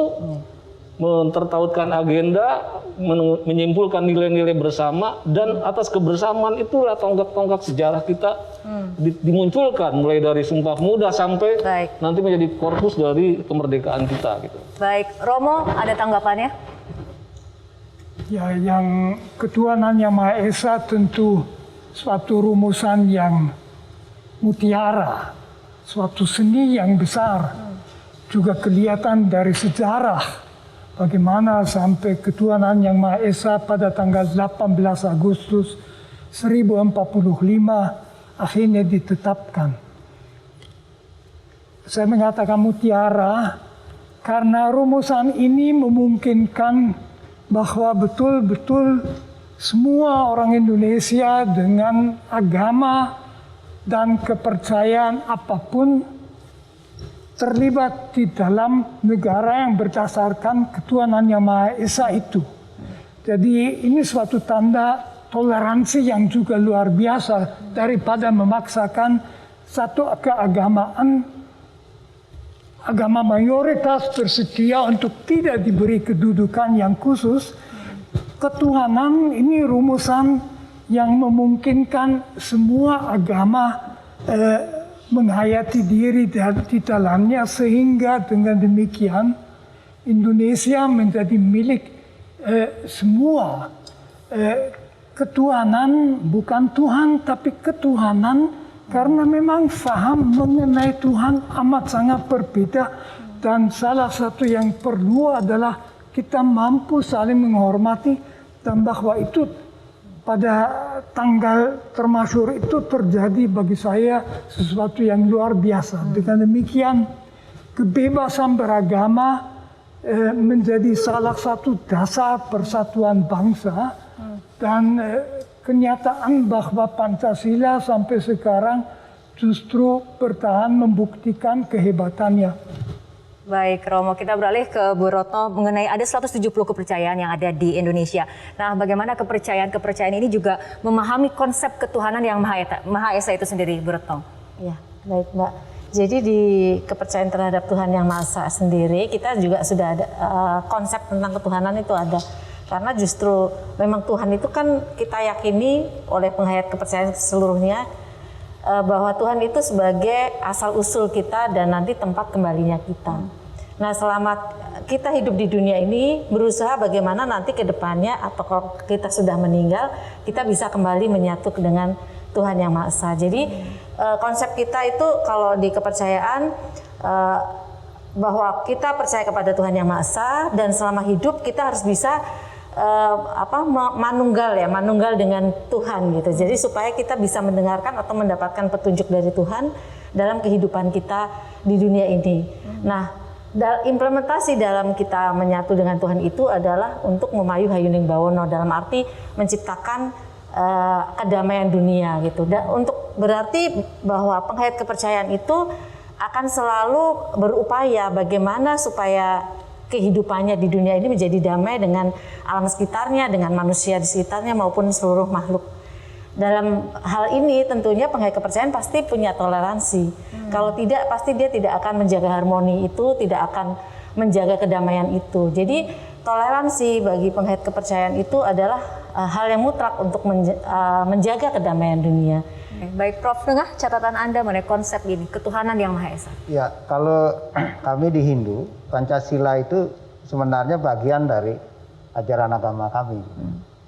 mentertautkan agenda, menyimpulkan nilai-nilai bersama, dan atas kebersamaan itulah tonggak-tonggak sejarah kita dimunculkan mulai dari Sumpah Pemuda sampai nanti menjadi korpus dari kemerdekaan kita gitu. Baik, Romo ada tanggapannya? Ya, yang ketuhanan yang Maha Esa tentu suatu rumusan yang mutiara, suatu seni yang besar, juga kelihatan dari sejarah bagaimana sampai ketuhanan yang Maha Esa pada tanggal 18 Agustus 1045 akhirnya ditetapkan. Saya mengatakan mutiara karena rumusan ini memungkinkan bahwa betul-betul semua orang Indonesia dengan agama dan kepercayaan apapun terlibat di dalam negara yang berdasarkan ketuhanan Yang Maha Esa itu. Jadi ini suatu tanda toleransi yang juga luar biasa daripada memaksakan satu keagamaan. Agama mayoritas bersedia untuk tidak diberi kedudukan yang khusus. Ketuhanan ini rumusan yang memungkinkan semua agama menghayati diri di dalamnya, sehingga dengan demikian Indonesia menjadi milik semua. Ketuhanan bukan Tuhan tapi ketuhanan, karena memang faham mengenai Tuhan amat sangat berbeda, dan salah satu yang perlu adalah kita mampu saling menghormati, dan bahwa itu pada tanggal termasyhur itu terjadi bagi saya sesuatu yang luar biasa. Dengan demikian kebebasan beragama menjadi salah satu dasar persatuan bangsa, dan kenyataan bahwa Pancasila sampai sekarang justru bertahan membuktikan kehebatannya. Baik, Romo, kita beralih ke Bu Retno mengenai ada 170 kepercayaan yang ada di Indonesia. Nah, bagaimana kepercayaan ini juga memahami konsep ketuhanan yang Maha Esa itu sendiri, Bu Retno? Ya, baik Mbak. Jadi di kepercayaan terhadap Tuhan Yang Maha Esa sendiri, kita juga sudah ada konsep tentang ketuhanan itu ada. Karena justru memang Tuhan itu kan kita yakini oleh penghayat kepercayaan seluruhnya bahwa Tuhan itu sebagai asal-usul kita dan nanti tempat kembalinya kita. Nah, selama kita hidup di dunia ini, berusaha bagaimana nanti ke depannya atau kalau kita sudah meninggal, kita bisa kembali menyatu dengan Tuhan Yang Maha Esa. Jadi konsep kita itu kalau di kepercayaan bahwa kita percaya kepada Tuhan Yang Maha Esa, dan selama hidup kita harus bisa manunggal dengan Tuhan gitu. Jadi supaya kita bisa mendengarkan atau mendapatkan petunjuk dari Tuhan dalam kehidupan kita di dunia ini. Nah, implementasi dalam kita menyatu dengan Tuhan itu adalah untuk memayu hayuning bawono, dalam arti menciptakan kedamaian dunia gitu. Dan untuk berarti bahwa penghayat kepercayaan itu akan selalu berupaya bagaimana supaya kehidupannya di dunia ini menjadi damai dengan alam sekitarnya, dengan manusia di sekitarnya maupun seluruh makhluk. Dalam hal ini tentunya penghayat kepercayaan pasti punya toleransi. Kalau tidak, pasti dia tidak akan menjaga harmoni itu, tidak akan menjaga kedamaian itu. Jadi toleransi bagi penghayat kepercayaan itu adalah hal yang mutlak untuk menjaga kedamaian dunia. Baik, Prof, Tengah catatan Anda mengenai konsep ini, ketuhanan Yang Maha Esa. Ya, kalau kami di Hindu, Pancasila itu sebenarnya bagian dari ajaran agama kami.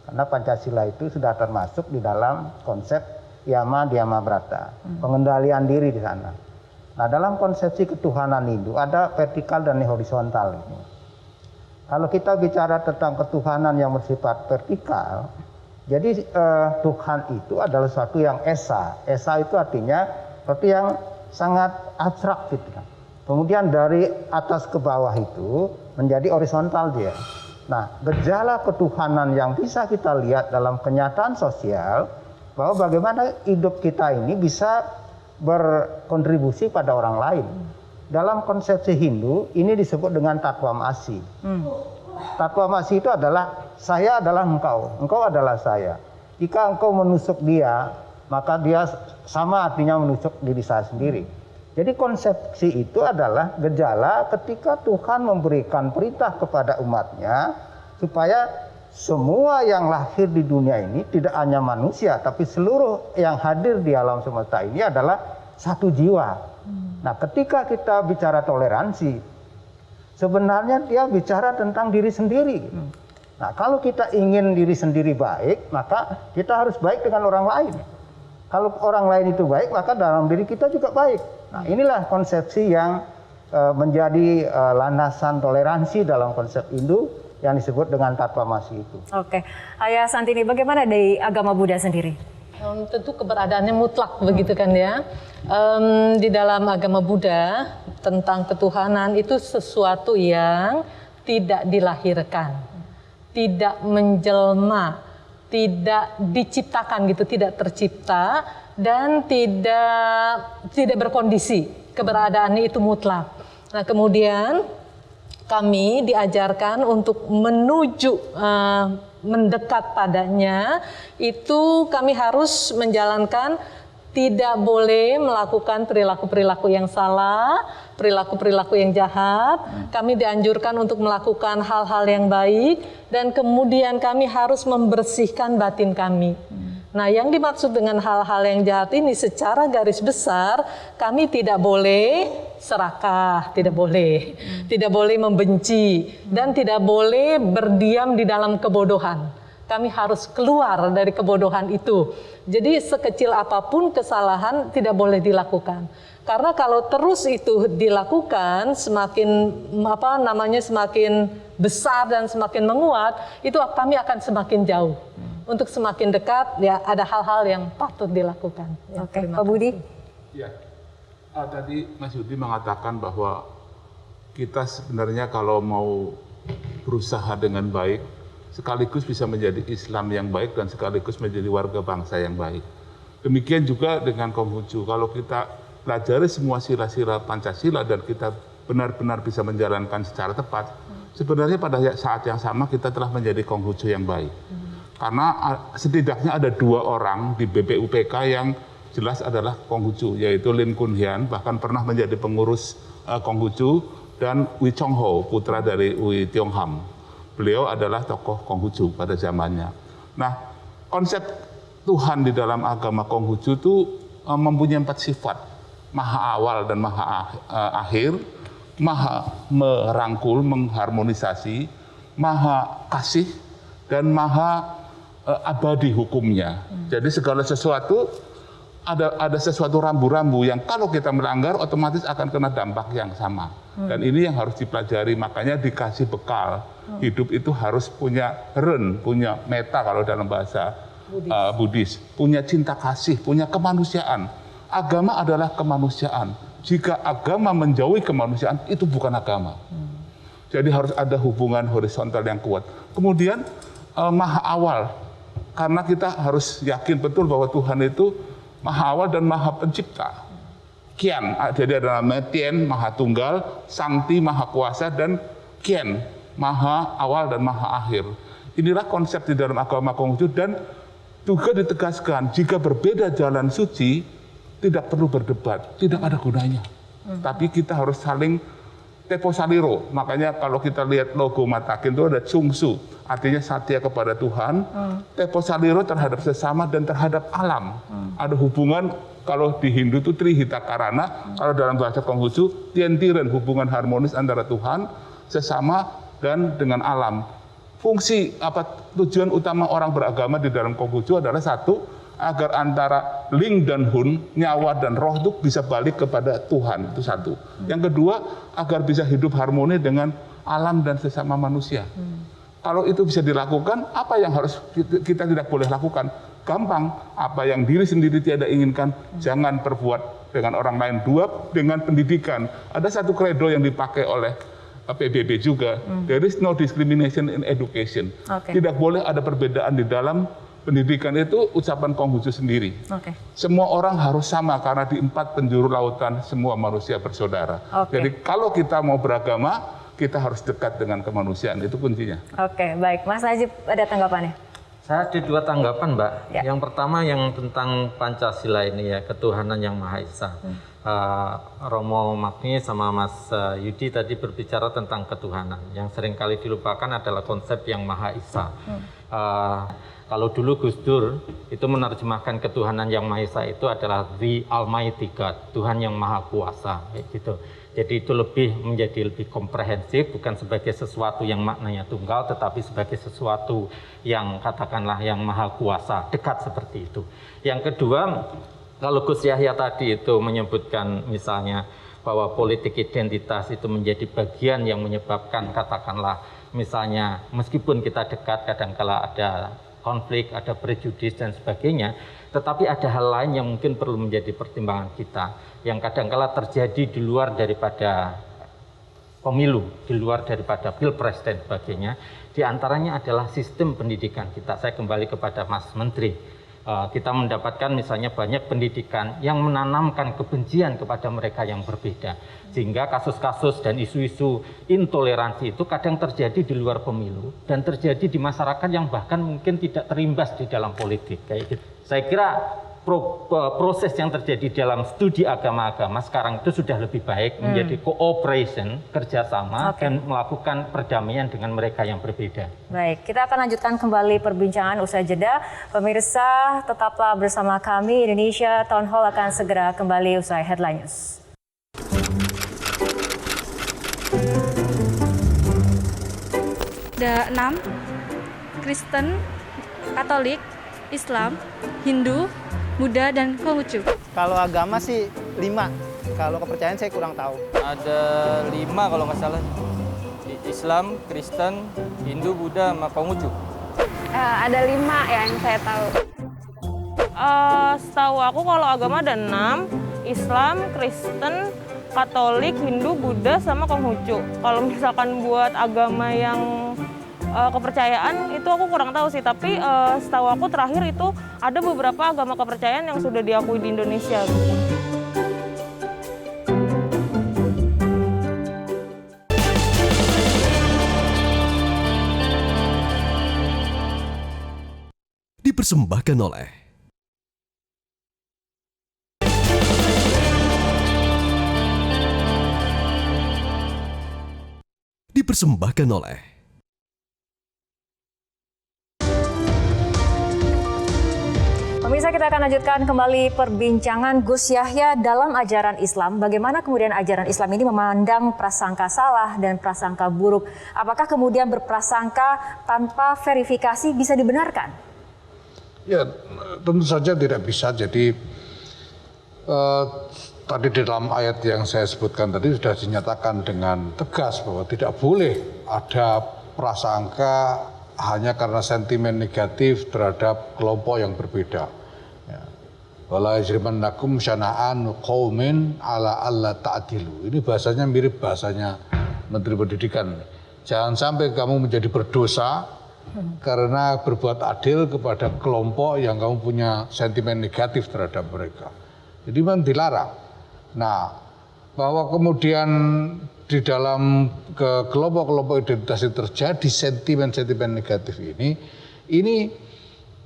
Karena Pancasila itu sudah termasuk di dalam konsep Yama Dhyama Brata, pengendalian diri di sana. Nah, dalam konsepsi ketuhanan Hindu ada vertikal dan horizontal. Kalau kita bicara tentang ketuhanan yang bersifat vertikal, jadi Tuhan itu adalah sesuatu yang esa. Esa itu artinya sesuatu yang sangat abstrak gitu. Kemudian dari atas ke bawah itu menjadi horizontal dia. Nah, gejala ketuhanan yang bisa kita lihat dalam kenyataan sosial bahwa bagaimana hidup kita ini bisa berkontribusi pada orang lain. Dalam konsepsi Hindu ini disebut dengan Tatwamasi. Tatwamasi itu adalah saya adalah engkau, engkau adalah saya. Jika engkau menusuk dia, maka dia sama artinya menusuk diri saya sendiri. Jadi konsepsi itu adalah gejala ketika Tuhan memberikan perintah kepada umatnya supaya semua yang lahir di dunia ini tidak hanya manusia, tapi seluruh yang hadir di alam semesta ini adalah satu jiwa. Nah, ketika kita bicara toleransi, sebenarnya dia bicara tentang diri sendiri. Nah, kalau kita ingin diri sendiri baik, maka kita harus baik dengan orang lain. Kalau orang lain itu baik, maka dalam diri kita juga baik. Nah, inilah konsepsi yang menjadi landasan toleransi dalam konsep Hindu yang disebut dengan Tatwamasi itu. Oke, Ayah Santini, bagaimana dari agama Buddha sendiri? Tentu keberadaannya mutlak begitu kan ya. Di dalam agama Buddha tentang ketuhanan itu sesuatu yang tidak dilahirkan, tidak menjelma, tidak diciptakan gitu, tidak tercipta dan tidak berkondisi. Keberadaannya itu mutlak. Nah, kemudian kami diajarkan untuk menuju mendekat padanya, itu kami harus menjalankan, tidak boleh melakukan perilaku-perilaku yang salah, perilaku-perilaku yang jahat. Kami dianjurkan untuk melakukan hal-hal yang baik, dan kemudian kami harus membersihkan batin kami. Nah, yang dimaksud dengan hal-hal yang jahat ini secara garis besar, kami tidak boleh serakah, tidak boleh membenci, dan tidak boleh berdiam di dalam kebodohan. Kami harus keluar dari kebodohan itu. Jadi sekecil apapun kesalahan tidak boleh dilakukan. Karena kalau terus itu dilakukan, semakin semakin besar dan semakin menguat, itu kami akan semakin jauh. Untuk semakin dekat, ya ada hal-hal yang patut dilakukan. Ya, Oke, Pak Budi. Ya, tadi Mas Yudi mengatakan bahwa kita sebenarnya kalau mau berusaha dengan baik, sekaligus bisa menjadi Islam yang baik dan sekaligus menjadi warga bangsa yang baik. Demikian juga dengan Konghucu. Kalau kita pelajari semua sila-sila Pancasila dan kita benar-benar bisa menjalankan secara tepat, sebenarnya pada saat yang sama kita telah menjadi Konghucu yang baik. Karena setidaknya ada 2 orang di BPUPK yang jelas adalah Konghucu, yaitu Lin Kun Hian, bahkan pernah menjadi pengurus Konghucu, dan Wee Chong Ho, putra dari Wee Tiong Ham. Beliau adalah tokoh Konghucu pada zamannya. Nah, konsep Tuhan di dalam agama Konghucu itu mempunyai 4 sifat. Maha awal dan maha akhir, maha merangkul, mengharmonisasi, maha kasih, dan maha abadi hukumnya. Jadi segala sesuatu ada sesuatu rambu-rambu yang kalau kita melanggar otomatis akan kena dampak yang sama. Dan ini yang harus dipelajari, makanya dikasih bekal. Hidup itu harus punya ren, punya meta kalau dalam bahasa Buddhis, punya cinta kasih, punya kemanusiaan. Agama adalah kemanusiaan. Jika agama menjauhi kemanusiaan, itu bukan agama. Jadi harus ada hubungan horizontal yang kuat. Kemudian maha awal, karena kita harus yakin betul bahwa Tuhan itu maha awal dan maha pencipta. Kian, jadi ada namanya Tien, maha tunggal, Sangti, maha kuasa, dan Kian, maha awal dan maha akhir. Inilah konsep di dalam agama Konghucu, dan juga ditegaskan jika berbeda jalan suci tidak perlu berdebat, tidak ada gunanya. Tapi kita harus saling tepo saliro. Makanya kalau kita lihat logo Matakin itu ada Chungsu, artinya satya kepada Tuhan. Tepo saliro terhadap sesama dan terhadap alam. Ada hubungan, kalau di Hindu itu Trihita Karana, kalau dalam bahasa Konghucu Tientiren, hubungan harmonis antara Tuhan, sesama, dan dengan alam. Fungsi tujuan utama orang beragama di dalam Konghucu adalah satu, agar antara Ling dan Hun, nyawa dan roh itu bisa balik kepada Tuhan, itu satu. Yang kedua, agar bisa hidup harmoni dengan alam dan sesama manusia. Kalau itu bisa dilakukan, apa yang harus kita tidak boleh lakukan? Gampang, apa yang diri sendiri tiada inginkan, jangan perbuat dengan orang lain. 2, dengan pendidikan. Ada satu kredo yang dipakai oleh PBB juga, there is no discrimination in education. Tidak boleh ada perbedaan di dalam pendidikan, itu ucapan Konghucu sendiri. Semua orang harus sama karena di 4 penjuru lautan semua manusia bersaudara. Jadi kalau kita mau beragama, kita harus dekat dengan kemanusiaan, itu kuncinya. Oke, baik. Mas Najib, ada tanggapannya? Saya ada 2 tanggapan, Mbak. Yang pertama yang tentang Pancasila ini ya, ketuhanan yang Maha Esa. Romo Magni sama Mas Yudi tadi berbicara tentang ketuhanan. Yang seringkali dilupakan adalah konsep yang Maha Esa. Kalau dulu Gus Dur itu menerjemahkan ketuhanan yang Maha Esa itu adalah The Almighty God, Tuhan yang Maha Kuasa, kayak gitu. Jadi itu menjadi lebih komprehensif, bukan sebagai sesuatu yang maknanya tunggal, tetapi sebagai sesuatu yang katakanlah yang Maha Kuasa, dekat seperti itu. Yang kedua, kalau Gus Yahya tadi itu menyebutkan misalnya bahwa politik identitas itu menjadi bagian yang menyebabkan katakanlah misalnya meskipun kita dekat kadang-kala ada konflik, ada prejudis dan sebagainya. Tetapi ada hal lain yang mungkin perlu menjadi pertimbangan kita, yang kadangkala terjadi di luar daripada pemilu, di luar daripada pilpres dan sebagainya. Di antaranya adalah sistem pendidikan kita. Saya kembali kepada Mas Menteri. Kita mendapatkan misalnya banyak pendidikan yang menanamkan kebencian kepada mereka yang berbeda. Sehingga kasus-kasus dan isu-isu intoleransi itu kadang terjadi di luar pemilu dan terjadi di masyarakat yang bahkan mungkin tidak terimbas di dalam politik. Kayak gitu. Saya kira proses yang terjadi dalam studi agama-agama sekarang itu sudah lebih baik menjadi cooperation, kerjasama, dan melakukan perdamaian dengan mereka yang berbeda. Baik, kita akan lanjutkan kembali perbincangan usai jeda. Pemirsa, tetaplah bersama kami. Indonesia Town Hall akan segera kembali usai Headline News. Ada 6, Kristen, Katolik, Islam, Hindu, Buddha, dan Konghucu. Kalau agama sih 5, kalau kepercayaan saya kurang tahu. Ada 5 kalau nggak salah. Islam, Kristen, Hindu, Buddha, sama Konghucu. Ada 5 yang saya tahu. Setahu aku kalau agama ada 6, Islam, Kristen, Katolik, Hindu, Buddha, sama Konghucu. Kalau misalkan buat agama yang kepercayaan itu aku kurang tahu sih, tapi setahu aku terakhir itu ada beberapa agama kepercayaan yang sudah diakui di Indonesia. Dipersembahkan oleh Pemirsa, kita akan lanjutkan kembali perbincangan Gus Yahya dalam ajaran Islam. Bagaimana kemudian ajaran Islam ini memandang prasangka salah dan prasangka buruk? Apakah kemudian berprasangka tanpa verifikasi bisa dibenarkan? Ya, tentu saja tidak bisa. Jadi tadi di dalam ayat yang saya sebutkan tadi sudah dinyatakan dengan tegas bahwa tidak boleh ada prasangka hanya karena sentimen negatif terhadap kelompok yang berbeda. Wala yajrimannakum syana'an qaumin ala alla ta'dilu. Ini bahasanya mirip bahasanya Menteri Pendidikan. Jangan sampai kamu menjadi berdosa karena berbuat adil kepada kelompok yang kamu punya sentimen negatif terhadap mereka. Jadi memang dilarang. Nah, bahwa kemudian di dalam kelompok-kelompok identitas itu terjadi sentimen-sentimen negatif ini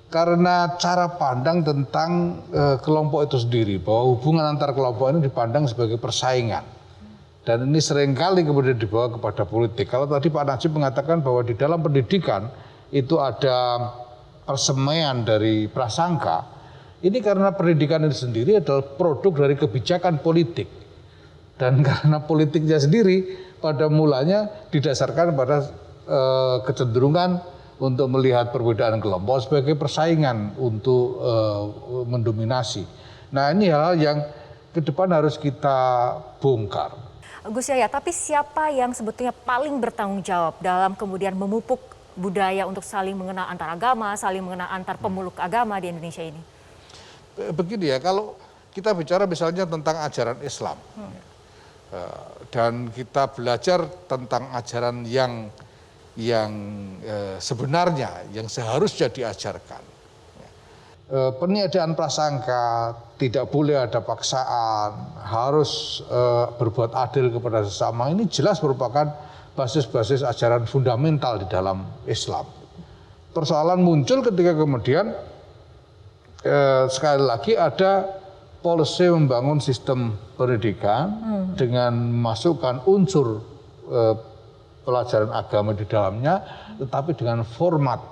karena cara pandang tentang kelompok itu sendiri, bahwa hubungan antar kelompok ini dipandang sebagai persaingan. Dan ini seringkali kemudian dibawa kepada politik. Kalau tadi Pak Najib mengatakan bahwa di dalam pendidikan itu ada persemaian dari prasangka, ini karena pendidikan itu sendiri adalah produk dari kebijakan politik. Dan karena politiknya sendiri pada mulanya didasarkan pada kecenderungan untuk melihat perbedaan kelompok sebagai persaingan untuk mendominasi. Nah, ini hal yang ke depan harus kita bongkar. Gus Yahya, tapi siapa yang sebetulnya paling bertanggung jawab dalam kemudian memupuk budaya untuk saling mengenal antar agama, saling mengenal antar pemeluk agama di Indonesia ini? Begini ya, kalau kita bicara misalnya tentang ajaran Islam, dan kita belajar tentang ajaran yang sebenarnya, yang seharusnya diajarkan. Peniadaan prasangka, tidak boleh ada paksaan, harus berbuat adil kepada sesama, ini jelas merupakan basis-basis ajaran fundamental di dalam Islam. Persoalan muncul ketika kemudian sekali lagi ada policy membangun sistem pendidikan dengan memasukkan unsur pelajaran agama di dalamnya, tetapi dengan format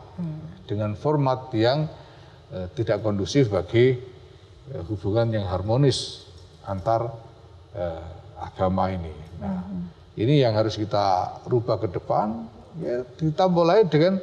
yang tidak kondusif bagi hubungan yang harmonis antar agama ini. Nah, ini yang harus kita rubah ke depan. Ya, kita mulai dengan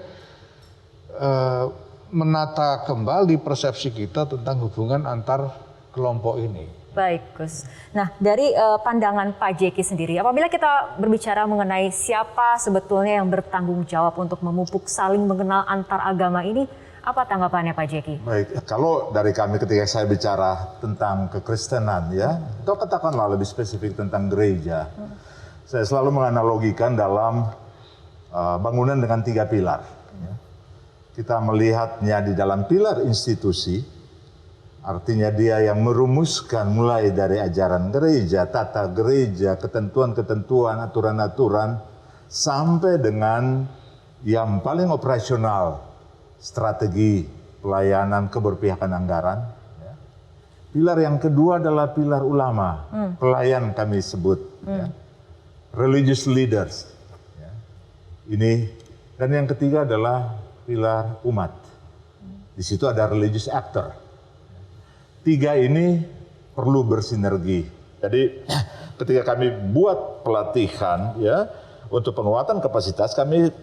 menata kembali persepsi kita tentang hubungan antar kelompok ini. Baik, Gus. Nah, dari pandangan Pak Jeki sendiri, apabila kita berbicara mengenai siapa sebetulnya yang bertanggung jawab untuk memupuk saling mengenal antar agama ini, Apa tanggapannya Pak Jeki? Baik, kalau dari kami ketika saya bicara tentang kekristenan ya, atau katakanlah lebih spesifik tentang gereja, saya selalu menganalogikan dalam bangunan dengan 3 pilar. Ya. Kita melihatnya di dalam pilar institusi, artinya dia yang merumuskan mulai dari ajaran gereja, tata gereja, ketentuan-ketentuan, aturan-aturan, sampai dengan yang paling operasional, strategi pelayanan keberpihakan anggaran. Ya. Pilar yang kedua adalah pilar ulama, pelayan kami sebut, ya. Religious leaders. Ya. Ini, dan yang ketiga adalah pilar umat. Di situ ada religious actor. 3 ini perlu bersinergi. Jadi ketika kami buat pelatihan ya untuk penguatan kapasitas, kami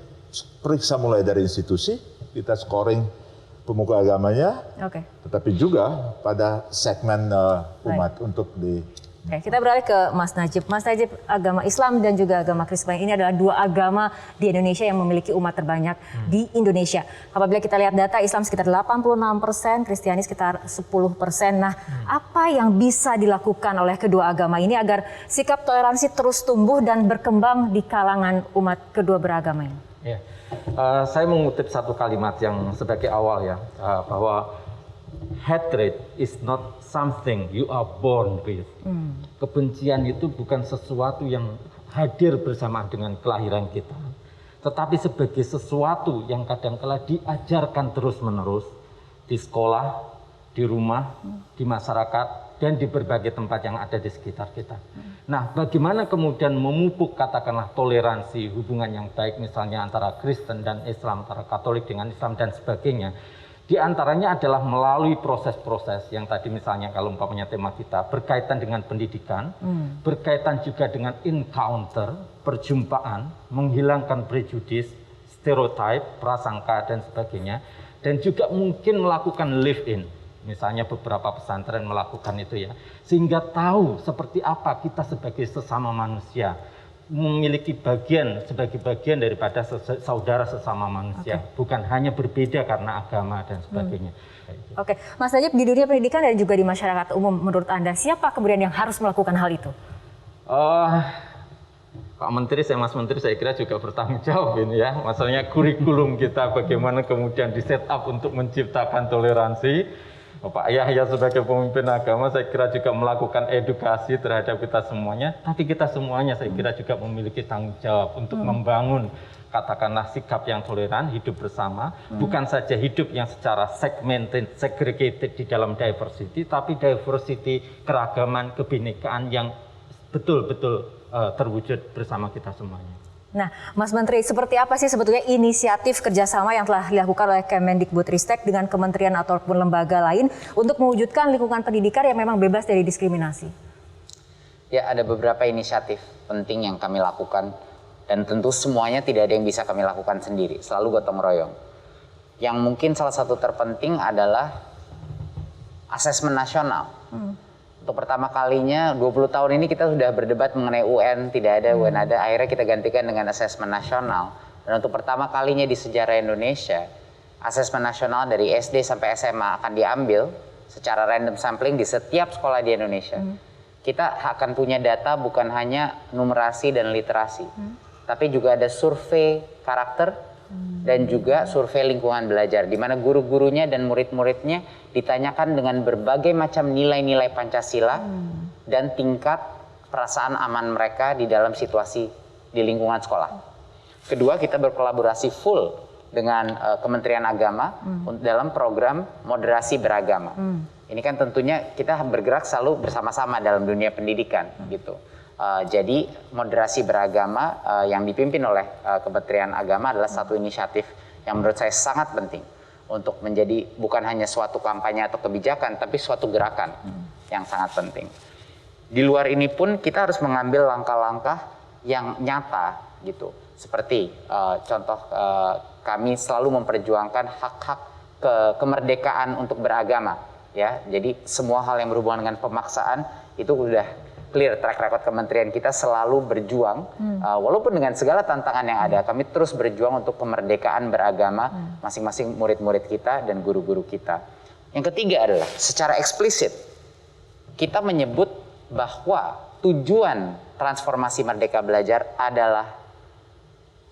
periksa mulai dari institusi, kita scoring pemuka agamanya, tetapi juga pada segmen umat untuk di. Oke, kita beralih ke Mas Najib. Mas Najib, agama Islam dan juga agama Kristen ini adalah 2 agama di Indonesia yang memiliki umat terbanyak di Indonesia. Apabila kita lihat data, Islam sekitar 86%, Kristiani sekitar 10%. Nah, apa yang bisa dilakukan oleh kedua agama ini agar sikap toleransi terus tumbuh dan berkembang di kalangan umat kedua beragama ini? Ya. Saya mengutip satu kalimat yang sebagai awal ya, bahwa hatred is not something you are born with. Kebencian itu bukan sesuatu yang hadir bersama dengan kelahiran kita, tetapi sebagai sesuatu yang kadang-kala diajarkan terus-menerus di sekolah, di rumah, di masyarakat, dan di berbagai tempat yang ada di sekitar kita. Nah, bagaimana kemudian memupuk katakanlah toleransi, hubungan yang baik misalnya antara Kristen dan Islam, antara Katolik dengan Islam dan sebagainya. Di antaranya adalah melalui proses-proses yang tadi misalnya kalau umpamanya tema kita berkaitan dengan pendidikan, berkaitan juga dengan encounter, perjumpaan, menghilangkan prejudis, stereotip, prasangka dan sebagainya, dan juga mungkin melakukan live-in. Misalnya beberapa pesantren melakukan itu ya, sehingga tahu seperti apa kita sebagai sesama manusia, memiliki sebagai bagian daripada saudara sesama manusia, bukan hanya berbeda karena agama dan sebagainya. Oke, Mas Najib, di dunia pendidikan dan juga di masyarakat umum, menurut Anda siapa kemudian yang harus melakukan hal itu? Pak Menteri, Mas Menteri saya kira juga bertanggung jawab ini ya. Maksudnya kurikulum kita bagaimana kemudian di set up untuk menciptakan toleransi. Pak Yahya sebagai pemimpin agama saya kira juga melakukan edukasi terhadap kita semuanya. Tapi kita semuanya saya kira juga memiliki tanggung jawab untuk membangun katakanlah sikap yang toleran, hidup bersama. Bukan saja hidup yang secara segmented, segregated di dalam diversity, tapi diversity keragaman, kebinekaan yang betul-betul terwujud bersama kita semuanya. Nah, Mas Menteri, seperti apa sih sebetulnya inisiatif kerjasama yang telah dilakukan oleh Kemendikbudristek dengan kementerian ataupun lembaga lain untuk mewujudkan lingkungan pendidikan yang memang bebas dari diskriminasi? Ya, ada beberapa inisiatif penting yang kami lakukan dan tentu semuanya tidak ada yang bisa kami lakukan sendiri, selalu gotong royong. Yang mungkin salah satu terpenting adalah asesmen nasional. Untuk pertama kalinya 20 tahun ini kita sudah berdebat mengenai UN, tidak ada UN ada, akhirnya kita gantikan dengan asesmen nasional. Dan untuk pertama kalinya di sejarah Indonesia, asesmen nasional dari SD sampai SMA akan diambil secara random sampling di setiap sekolah di Indonesia. Kita akan punya data bukan hanya numerasi dan literasi, tapi juga ada survei karakter dan juga survei lingkungan belajar, di mana guru-gurunya dan murid-muridnya ditanyakan dengan berbagai macam nilai-nilai Pancasila dan tingkat perasaan aman mereka di dalam situasi di lingkungan sekolah. Kedua, kita berkolaborasi full dengan Kementerian Agama dalam program moderasi beragama. Ini kan tentunya kita bergerak selalu bersama-sama dalam dunia pendidikan gitu. Jadi moderasi beragama yang dipimpin oleh Kementerian Agama adalah satu inisiatif yang menurut saya sangat penting untuk menjadi bukan hanya suatu kampanye atau kebijakan, tapi suatu gerakan yang sangat penting. Di luar ini pun kita harus mengambil langkah-langkah yang nyata gitu. Seperti contoh kami selalu memperjuangkan hak-hak kemerdekaan untuk beragama. Ya, jadi semua hal yang berhubungan dengan pemaksaan itu udah clear track record kementerian kita selalu berjuang, walaupun dengan segala tantangan yang ada, kami terus berjuang untuk kemerdekaan beragama masing-masing murid-murid kita dan guru-guru kita. Yang ketiga adalah secara eksplisit kita menyebut bahwa tujuan transformasi Merdeka Belajar adalah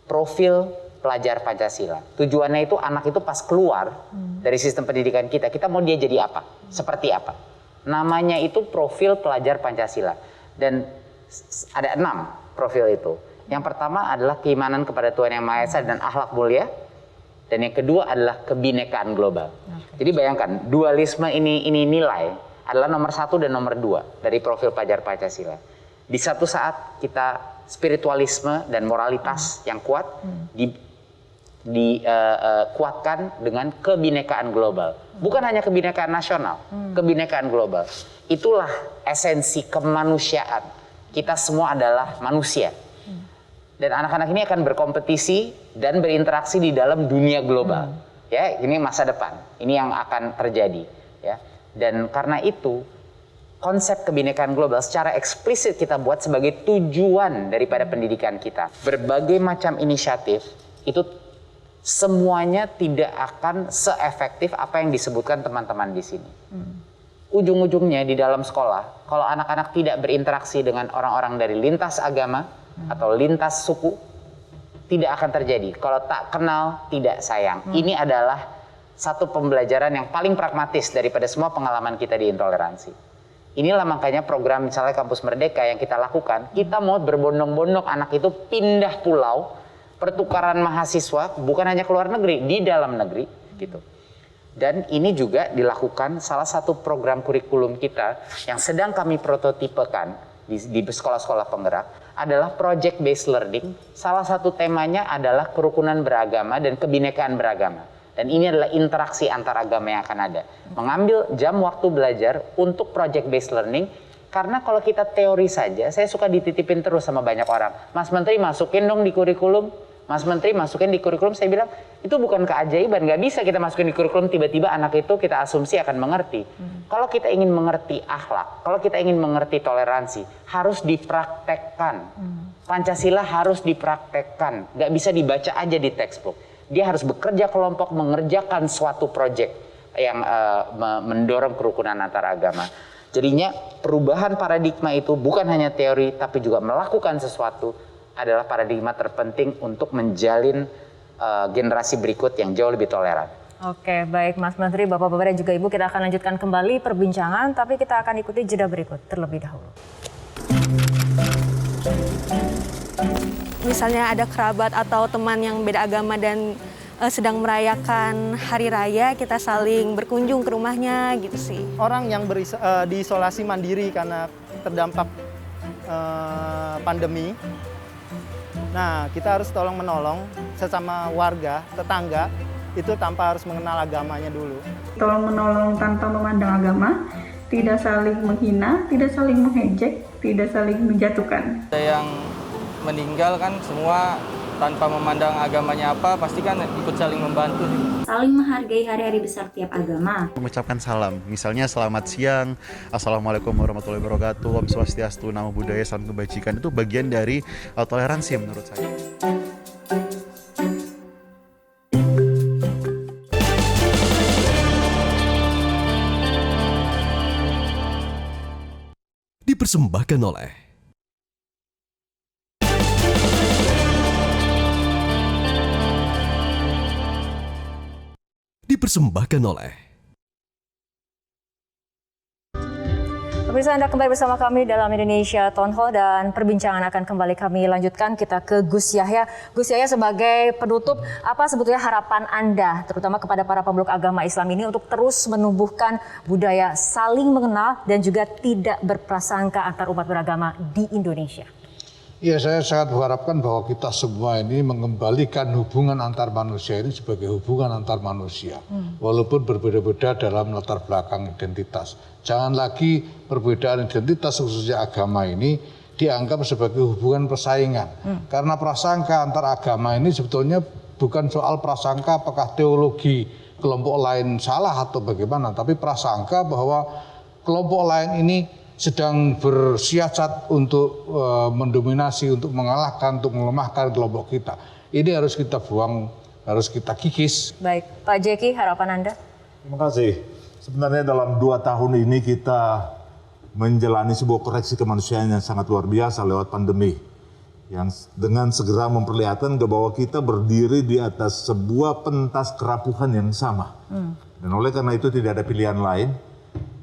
profil pelajar Pancasila. Tujuannya itu anak itu pas keluar dari sistem pendidikan kita mau dia jadi apa? Seperti apa? Namanya itu profil pelajar Pancasila. Dan ada 6 profil itu. Yang pertama adalah keimanan kepada Tuhan Yang Maha Esa dan akhlak mulia. Dan yang kedua adalah kebinekaan global. Jadi bayangkan, dualisme ini nilai adalah nomor 1 dan nomor 2 dari profil pelajar Pancasila. Di satu saat kita spiritualisme dan moralitas yang kuat dikuatkan dengan kebinekaan global. Bukan hanya kebinekaan nasional, kebinekaan global. Itulah esensi kemanusiaan. Kita semua adalah manusia. Dan anak-anak ini akan berkompetisi dan berinteraksi di dalam dunia global. Ya, ini masa depan. Ini yang akan terjadi, ya. Dan karena itu konsep kebinekaan global secara eksplisit kita buat sebagai tujuan daripada pendidikan kita. Berbagai macam inisiatif itu semuanya tidak akan seefektif apa yang disebutkan teman-teman di sini. Ujung-ujungnya di dalam sekolah, kalau anak-anak tidak berinteraksi dengan orang-orang dari lintas agama atau lintas suku, tidak akan terjadi. Kalau tak kenal, tidak sayang. Ini adalah satu pembelajaran yang paling pragmatis daripada semua pengalaman kita di intoleransi. Inilah makanya program misalnya Kampus Merdeka yang kita lakukan, kita mau berbondong-bondong anak itu pindah pulau, pertukaran mahasiswa bukan hanya ke luar negeri, di dalam negeri gitu. Dan ini juga dilakukan salah satu program kurikulum kita yang sedang kami prototipekan di sekolah-sekolah penggerak adalah project based learning. Salah satu temanya adalah kerukunan beragama dan kebinekaan beragama. Dan ini adalah interaksi antar agama yang akan ada. Mengambil jam waktu belajar untuk project based learning. Karena kalau kita teori saja, saya suka dititipin terus sama banyak orang. Mas Menteri masukin dong di kurikulum. Mas Menteri masukin di kurikulum. Saya bilang, itu bukan keajaiban. Nggak bisa kita masukin di kurikulum, tiba-tiba anak itu kita asumsi akan mengerti. Kalau kita ingin mengerti akhlak, kalau kita ingin mengerti toleransi, harus dipraktekkan. Pancasila harus dipraktekkan. Nggak bisa dibaca aja di textbook. Dia harus bekerja kelompok, mengerjakan suatu proyek yang mendorong kerukunan antar agama. Jadinya perubahan paradigma itu bukan hanya teori, tapi juga melakukan sesuatu adalah paradigma terpenting untuk menjalin generasi berikut yang jauh lebih toleran. Oke, baik Mas Menteri, Bapak-Bapak dan juga Ibu, kita akan lanjutkan kembali perbincangan, tapi kita akan ikuti jeda berikut terlebih dahulu. Misalnya ada kerabat atau teman yang beda agama dan sedang merayakan hari raya, kita saling berkunjung ke rumahnya gitu sih. Orang yang diisolasi mandiri karena terdampak pandemi, nah kita harus tolong-menolong sesama warga, tetangga, itu tanpa harus mengenal agamanya dulu. Tolong-menolong tanpa memandang agama, tidak saling menghina, tidak saling mengejek, tidak saling menjatuhkan. Ada yang meninggal kan semua tanpa memandang agamanya apa, pasti kan ikut saling membantu. Saling menghargai hari-hari besar tiap agama. Mengucapkan salam, misalnya selamat siang, assalamualaikum warahmatullahi wabarakatuh, Om Swastiastu, Namo Buddhaya, salam kebajikan, itu bagian dari toleransi menurut saya. Dipersembahkan oleh Pemirsa, Anda kembali bersama kami dalam Indonesia Town Hall dan perbincangan akan kembali kami lanjutkan. Kita ke Gus Yahya. Gus Yahya, sebagai penutup, apa sebetulnya harapan Anda, terutama kepada para pemeluk agama Islam ini, untuk terus menumbuhkan budaya saling mengenal dan juga tidak berprasangka antar umat beragama di Indonesia? Ya, saya sangat mengharapkan bahwa kita semua ini mengembalikan hubungan antar manusia ini sebagai hubungan antar manusia. Walaupun berbeda-beda dalam latar belakang identitas. Jangan lagi perbedaan identitas khususnya agama ini dianggap sebagai hubungan persaingan. Karena prasangka antar agama ini sebetulnya bukan soal prasangka apakah teologi kelompok lain salah atau bagaimana. Tapi prasangka bahwa kelompok lain ini sedang bersiasat untuk mendominasi, untuk mengalahkan, untuk melemahkan kelompok kita. Ini harus kita buang, harus kita kikis. Baik, Pak Jeki, harapan Anda? Terima kasih. Sebenarnya dalam 2 tahun ini kita menjalani sebuah koreksi kemanusiaan yang sangat luar biasa lewat pandemi. Yang dengan segera memperlihatkan bahwa kita berdiri di atas sebuah pentas kerapuhan yang sama. Dan oleh karena itu tidak ada pilihan lain.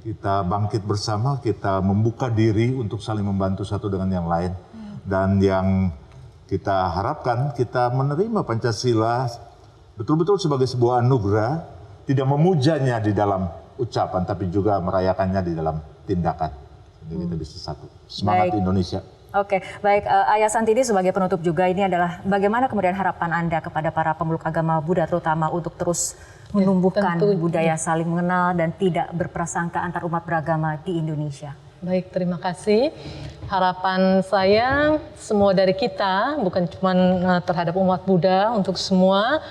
Kita bangkit bersama, kita membuka diri untuk saling membantu satu dengan yang lain. Dan yang kita harapkan, kita menerima Pancasila betul-betul sebagai sebuah anugerah, tidak memujanya di dalam ucapan, tapi juga merayakannya di dalam tindakan. Jadi kita bisa satu. Semangat Baik. Indonesia. Oke, baik. Ayah Santini sebagai penutup juga, ini adalah bagaimana kemudian harapan Anda kepada para pemeluk agama Buddha terutama untuk terus menumbuhkan budaya saling mengenal dan tidak berprasangka antar umat beragama di Indonesia. Baik, terima kasih. Harapan saya semua dari kita, bukan cuma terhadap umat Buddha, untuk semua,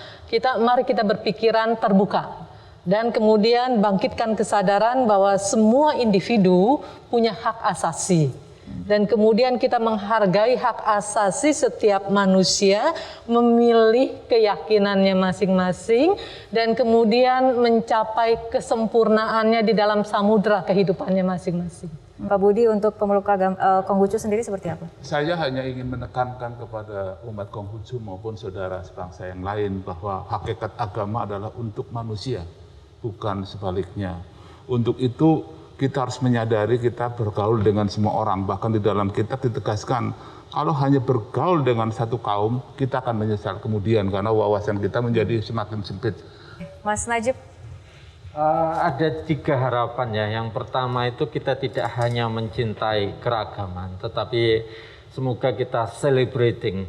mari kita berpikiran terbuka. Dan kemudian bangkitkan kesadaran bahwa semua individu punya hak asasi. Dan kemudian kita menghargai hak asasi setiap manusia, memilih keyakinannya masing-masing, dan kemudian mencapai kesempurnaannya di dalam samudera kehidupannya masing-masing. Pak Budi, untuk pemeluk agama Konghucu sendiri seperti apa? Saya hanya ingin menekankan kepada umat Konghucu maupun saudara sebangsa yang lain bahwa hakikat agama adalah untuk manusia, bukan sebaliknya. Untuk itu kita harus menyadari kita bergaul dengan semua orang. Bahkan di dalam kitab ditegaskan, kalau hanya bergaul dengan satu kaum, kita akan menyesal kemudian karena wawasan kita menjadi semakin sempit. Mas Najib? Ada 3 harapan ya. Yang pertama itu kita tidak hanya mencintai keragaman, tetapi semoga kita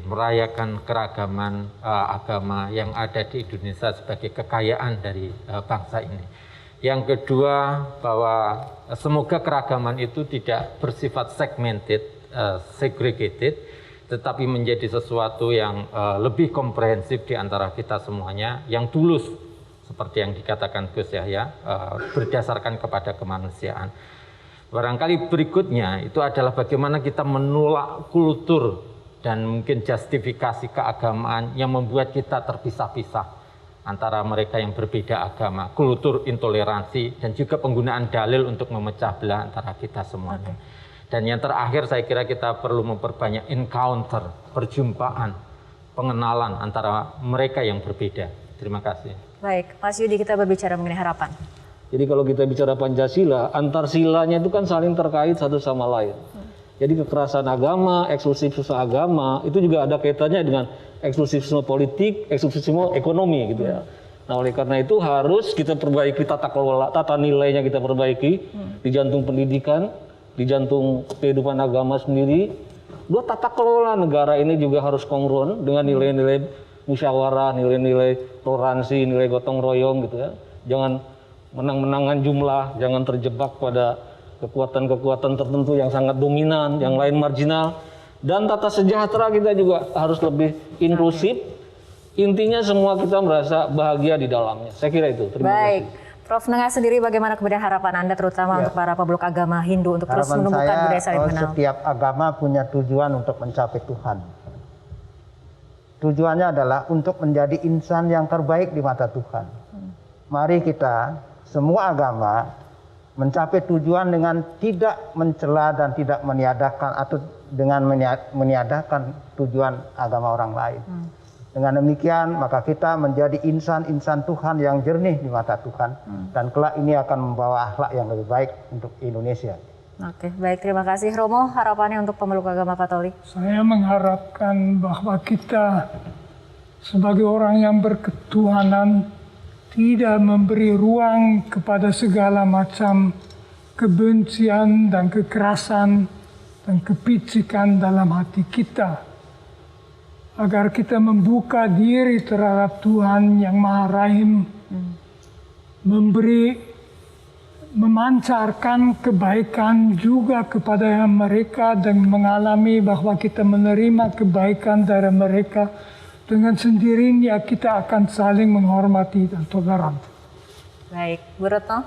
merayakan keragaman agama yang ada di Indonesia sebagai kekayaan dari bangsa ini. Yang kedua, bahwa semoga keragaman itu tidak bersifat segregated, tetapi menjadi sesuatu yang lebih komprehensif di antara kita semuanya, yang tulus, seperti yang dikatakan Gus Yahya, berdasarkan kepada kemanusiaan. Barangkali berikutnya itu adalah bagaimana kita menolak kultur dan mungkin justifikasi keagamaan yang membuat kita terpisah-pisah antara mereka yang berbeda agama, kultur intoleransi, dan juga penggunaan dalil untuk memecah belah antara kita semuanya. Dan yang terakhir saya kira kita perlu memperbanyak encounter, perjumpaan, pengenalan antara mereka yang berbeda. Terima kasih. Baik, Mas Yudi, kita berbicara mengenai harapan. Jadi kalau kita bicara Pancasila, antar silanya itu kan saling terkait satu sama lain. Jadi kekerasan agama, eksklusifisme agama, itu juga ada kaitannya dengan eksklusifisme politik, eksklusifisme ekonomi gitu ya. Nah oleh karena itu harus kita perbaiki tata kelola, tata nilainya kita perbaiki di jantung pendidikan, di jantung kehidupan agama sendiri. Tata kelola negara ini juga harus kongruan dengan nilai-nilai musyawarah, nilai-nilai toleransi, nilai gotong royong gitu ya. Jangan menang-menangan jumlah, jangan terjebak pada kekuatan-kekuatan tertentu yang sangat dominan, yang lain marginal. Dan tata sejahtera kita juga harus lebih inklusif. Intinya semua kita merasa bahagia di dalamnya. Saya kira itu. Terima kasih. Prof. Nengah sendiri bagaimana kemudian harapan Anda terutama untuk para pemeluk agama Hindu untuk terus menumbuhkan budaya saling mengenal? Setiap agama punya tujuan untuk mencapai Tuhan. Tujuannya adalah untuk menjadi insan yang terbaik di mata Tuhan. Mari kita semua agama mencapai tujuan dengan tidak mencela dan tidak meniadakan atau dengan meniadakan tujuan agama orang lain. Dengan demikian maka kita menjadi insan-insan Tuhan yang jernih di mata Tuhan dan kelak ini akan membawa akhlak yang lebih baik untuk Indonesia. Oke, baik, terima kasih. Romo, harapannya untuk pemeluk agama Katolik? Saya mengharapkan bahwa kita sebagai orang yang berketuhanan tidak memberi ruang kepada segala macam kebencian dan kekerasan dan kepicikan dalam hati kita. Agar kita membuka diri terhadap Tuhan yang Maha Rahim, memancarkan kebaikan juga kepada mereka dan mengalami bahwa kita menerima kebaikan dari mereka. Dengan sendirinya kita akan saling menghormati dan toleran. Baik, Bu Retno.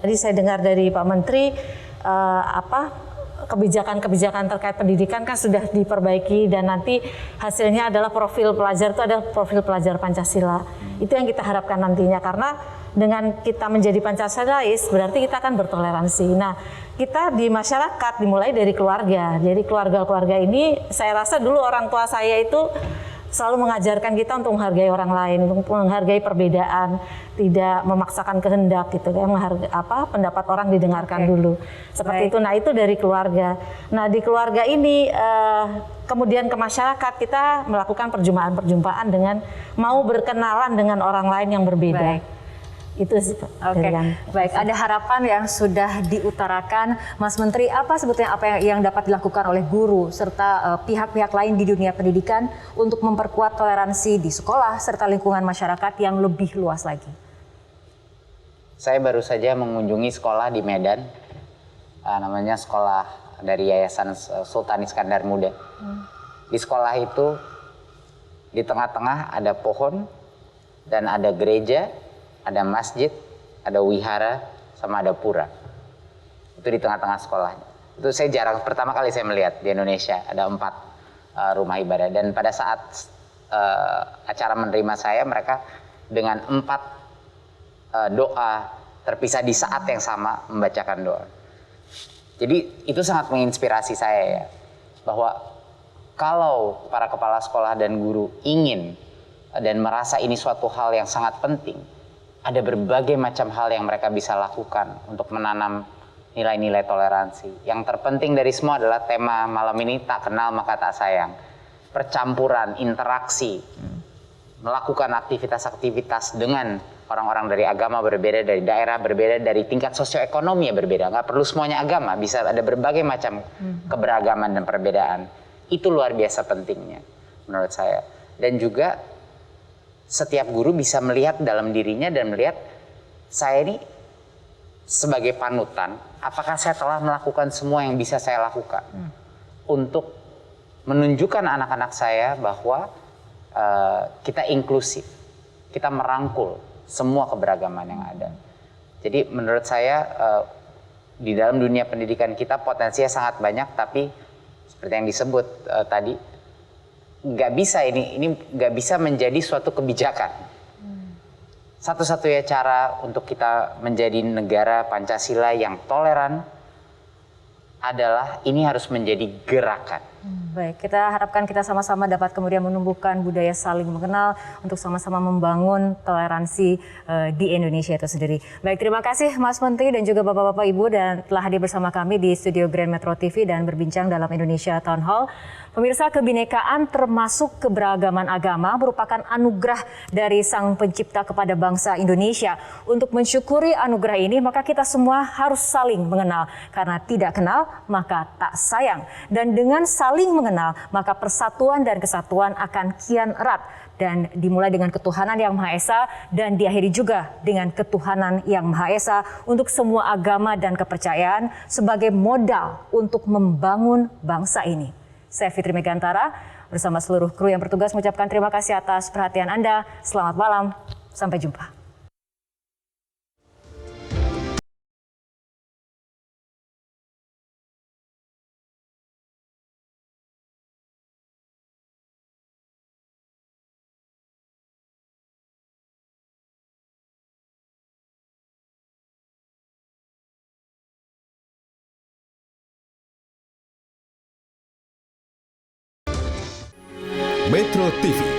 Tadi saya dengar dari Pak Menteri kebijakan-kebijakan terkait pendidikan kan sudah diperbaiki dan nanti hasilnya adalah profil pelajar itu adalah profil pelajar Pancasila. Itu yang kita harapkan nantinya, karena dengan kita menjadi Pancasilais berarti kita akan bertoleransi. Nah, kita di masyarakat dimulai dari keluarga. Jadi keluarga-keluarga ini saya rasa dulu orang tua saya itu selalu mengajarkan kita untuk menghargai orang lain, untuk menghargai perbedaan, tidak memaksakan kehendak gitu kan, pendapat orang didengarkan dulu. Seperti itu. Nah, itu dari keluarga. Nah, di keluarga ini kemudian ke masyarakat kita melakukan perjumpaan-perjumpaan dengan mau berkenalan dengan orang lain yang berbeda. Itu sih Pak. Oke, baik. Ada harapan yang sudah diutarakan, Mas Menteri. Apa sebetulnya yang dapat dilakukan oleh guru serta pihak-pihak lain di dunia pendidikan untuk memperkuat toleransi di sekolah serta lingkungan masyarakat yang lebih luas lagi? Saya baru saja mengunjungi sekolah di Medan, namanya sekolah dari Yayasan Sultan Iskandar Muda. Di sekolah itu di tengah-tengah ada pohon dan ada gereja, ada masjid, ada wihara, sama ada pura. Itu di tengah-tengah sekolahnya. Itu saya pertama kali saya melihat di Indonesia ada 4 rumah ibadah. Dan pada saat acara menerima saya, mereka dengan 4 doa terpisah di saat yang sama membacakan doa. Jadi itu sangat menginspirasi saya ya, bahwa kalau para kepala sekolah dan guru ingin dan merasa ini suatu hal yang sangat penting, ada berbagai macam hal yang mereka bisa lakukan untuk menanam nilai-nilai toleransi. Yang terpenting dari semua adalah tema malam ini, tak kenal maka tak sayang. Percampuran, interaksi, melakukan aktivitas-aktivitas dengan orang-orang dari agama berbeda, dari daerah berbeda, dari tingkat sosioekonomi yang berbeda. Nggak perlu semuanya agama, bisa ada berbagai macam keberagaman dan perbedaan. Itu luar biasa pentingnya menurut saya. Dan juga setiap guru bisa melihat dalam dirinya dan melihat saya ini sebagai panutan, apakah saya telah melakukan semua yang bisa saya lakukan untuk menunjukkan anak-anak saya bahwa kita inklusif, kita merangkul semua keberagaman yang ada. Jadi menurut saya di dalam dunia pendidikan kita potensinya sangat banyak, tapi seperti yang disebut tadi, nggak bisa ini nggak bisa menjadi suatu kebijakan. Satu-satunya cara untuk kita menjadi negara Pancasila yang toleran adalah ini harus menjadi gerakan. Baik, kita harapkan kita sama-sama dapat kemudian menumbuhkan budaya saling mengenal untuk sama-sama membangun toleransi di Indonesia itu sendiri. Baik, terima kasih Mas Menteri dan juga Bapak-Bapak Ibu dan telah hadir bersama kami di studio Grand Metro TV dan berbincang dalam Indonesia Town Hall. Pemirsa, kebinekaan termasuk keberagaman agama merupakan anugerah dari Sang Pencipta kepada bangsa Indonesia. Untuk mensyukuri anugerah ini, maka kita semua harus saling mengenal. Karena tidak kenal, maka tak sayang. Dan dengan saling mengenal, maka persatuan dan kesatuan akan kian erat. Dan dimulai dengan ketuhanan yang Maha Esa dan diakhiri juga dengan ketuhanan yang Maha Esa untuk semua agama dan kepercayaan sebagai modal untuk membangun bangsa ini. Saya Fitri Megantara bersama seluruh kru yang bertugas mengucapkan terima kasih atas perhatian Anda. Selamat malam, sampai jumpa. Metro TV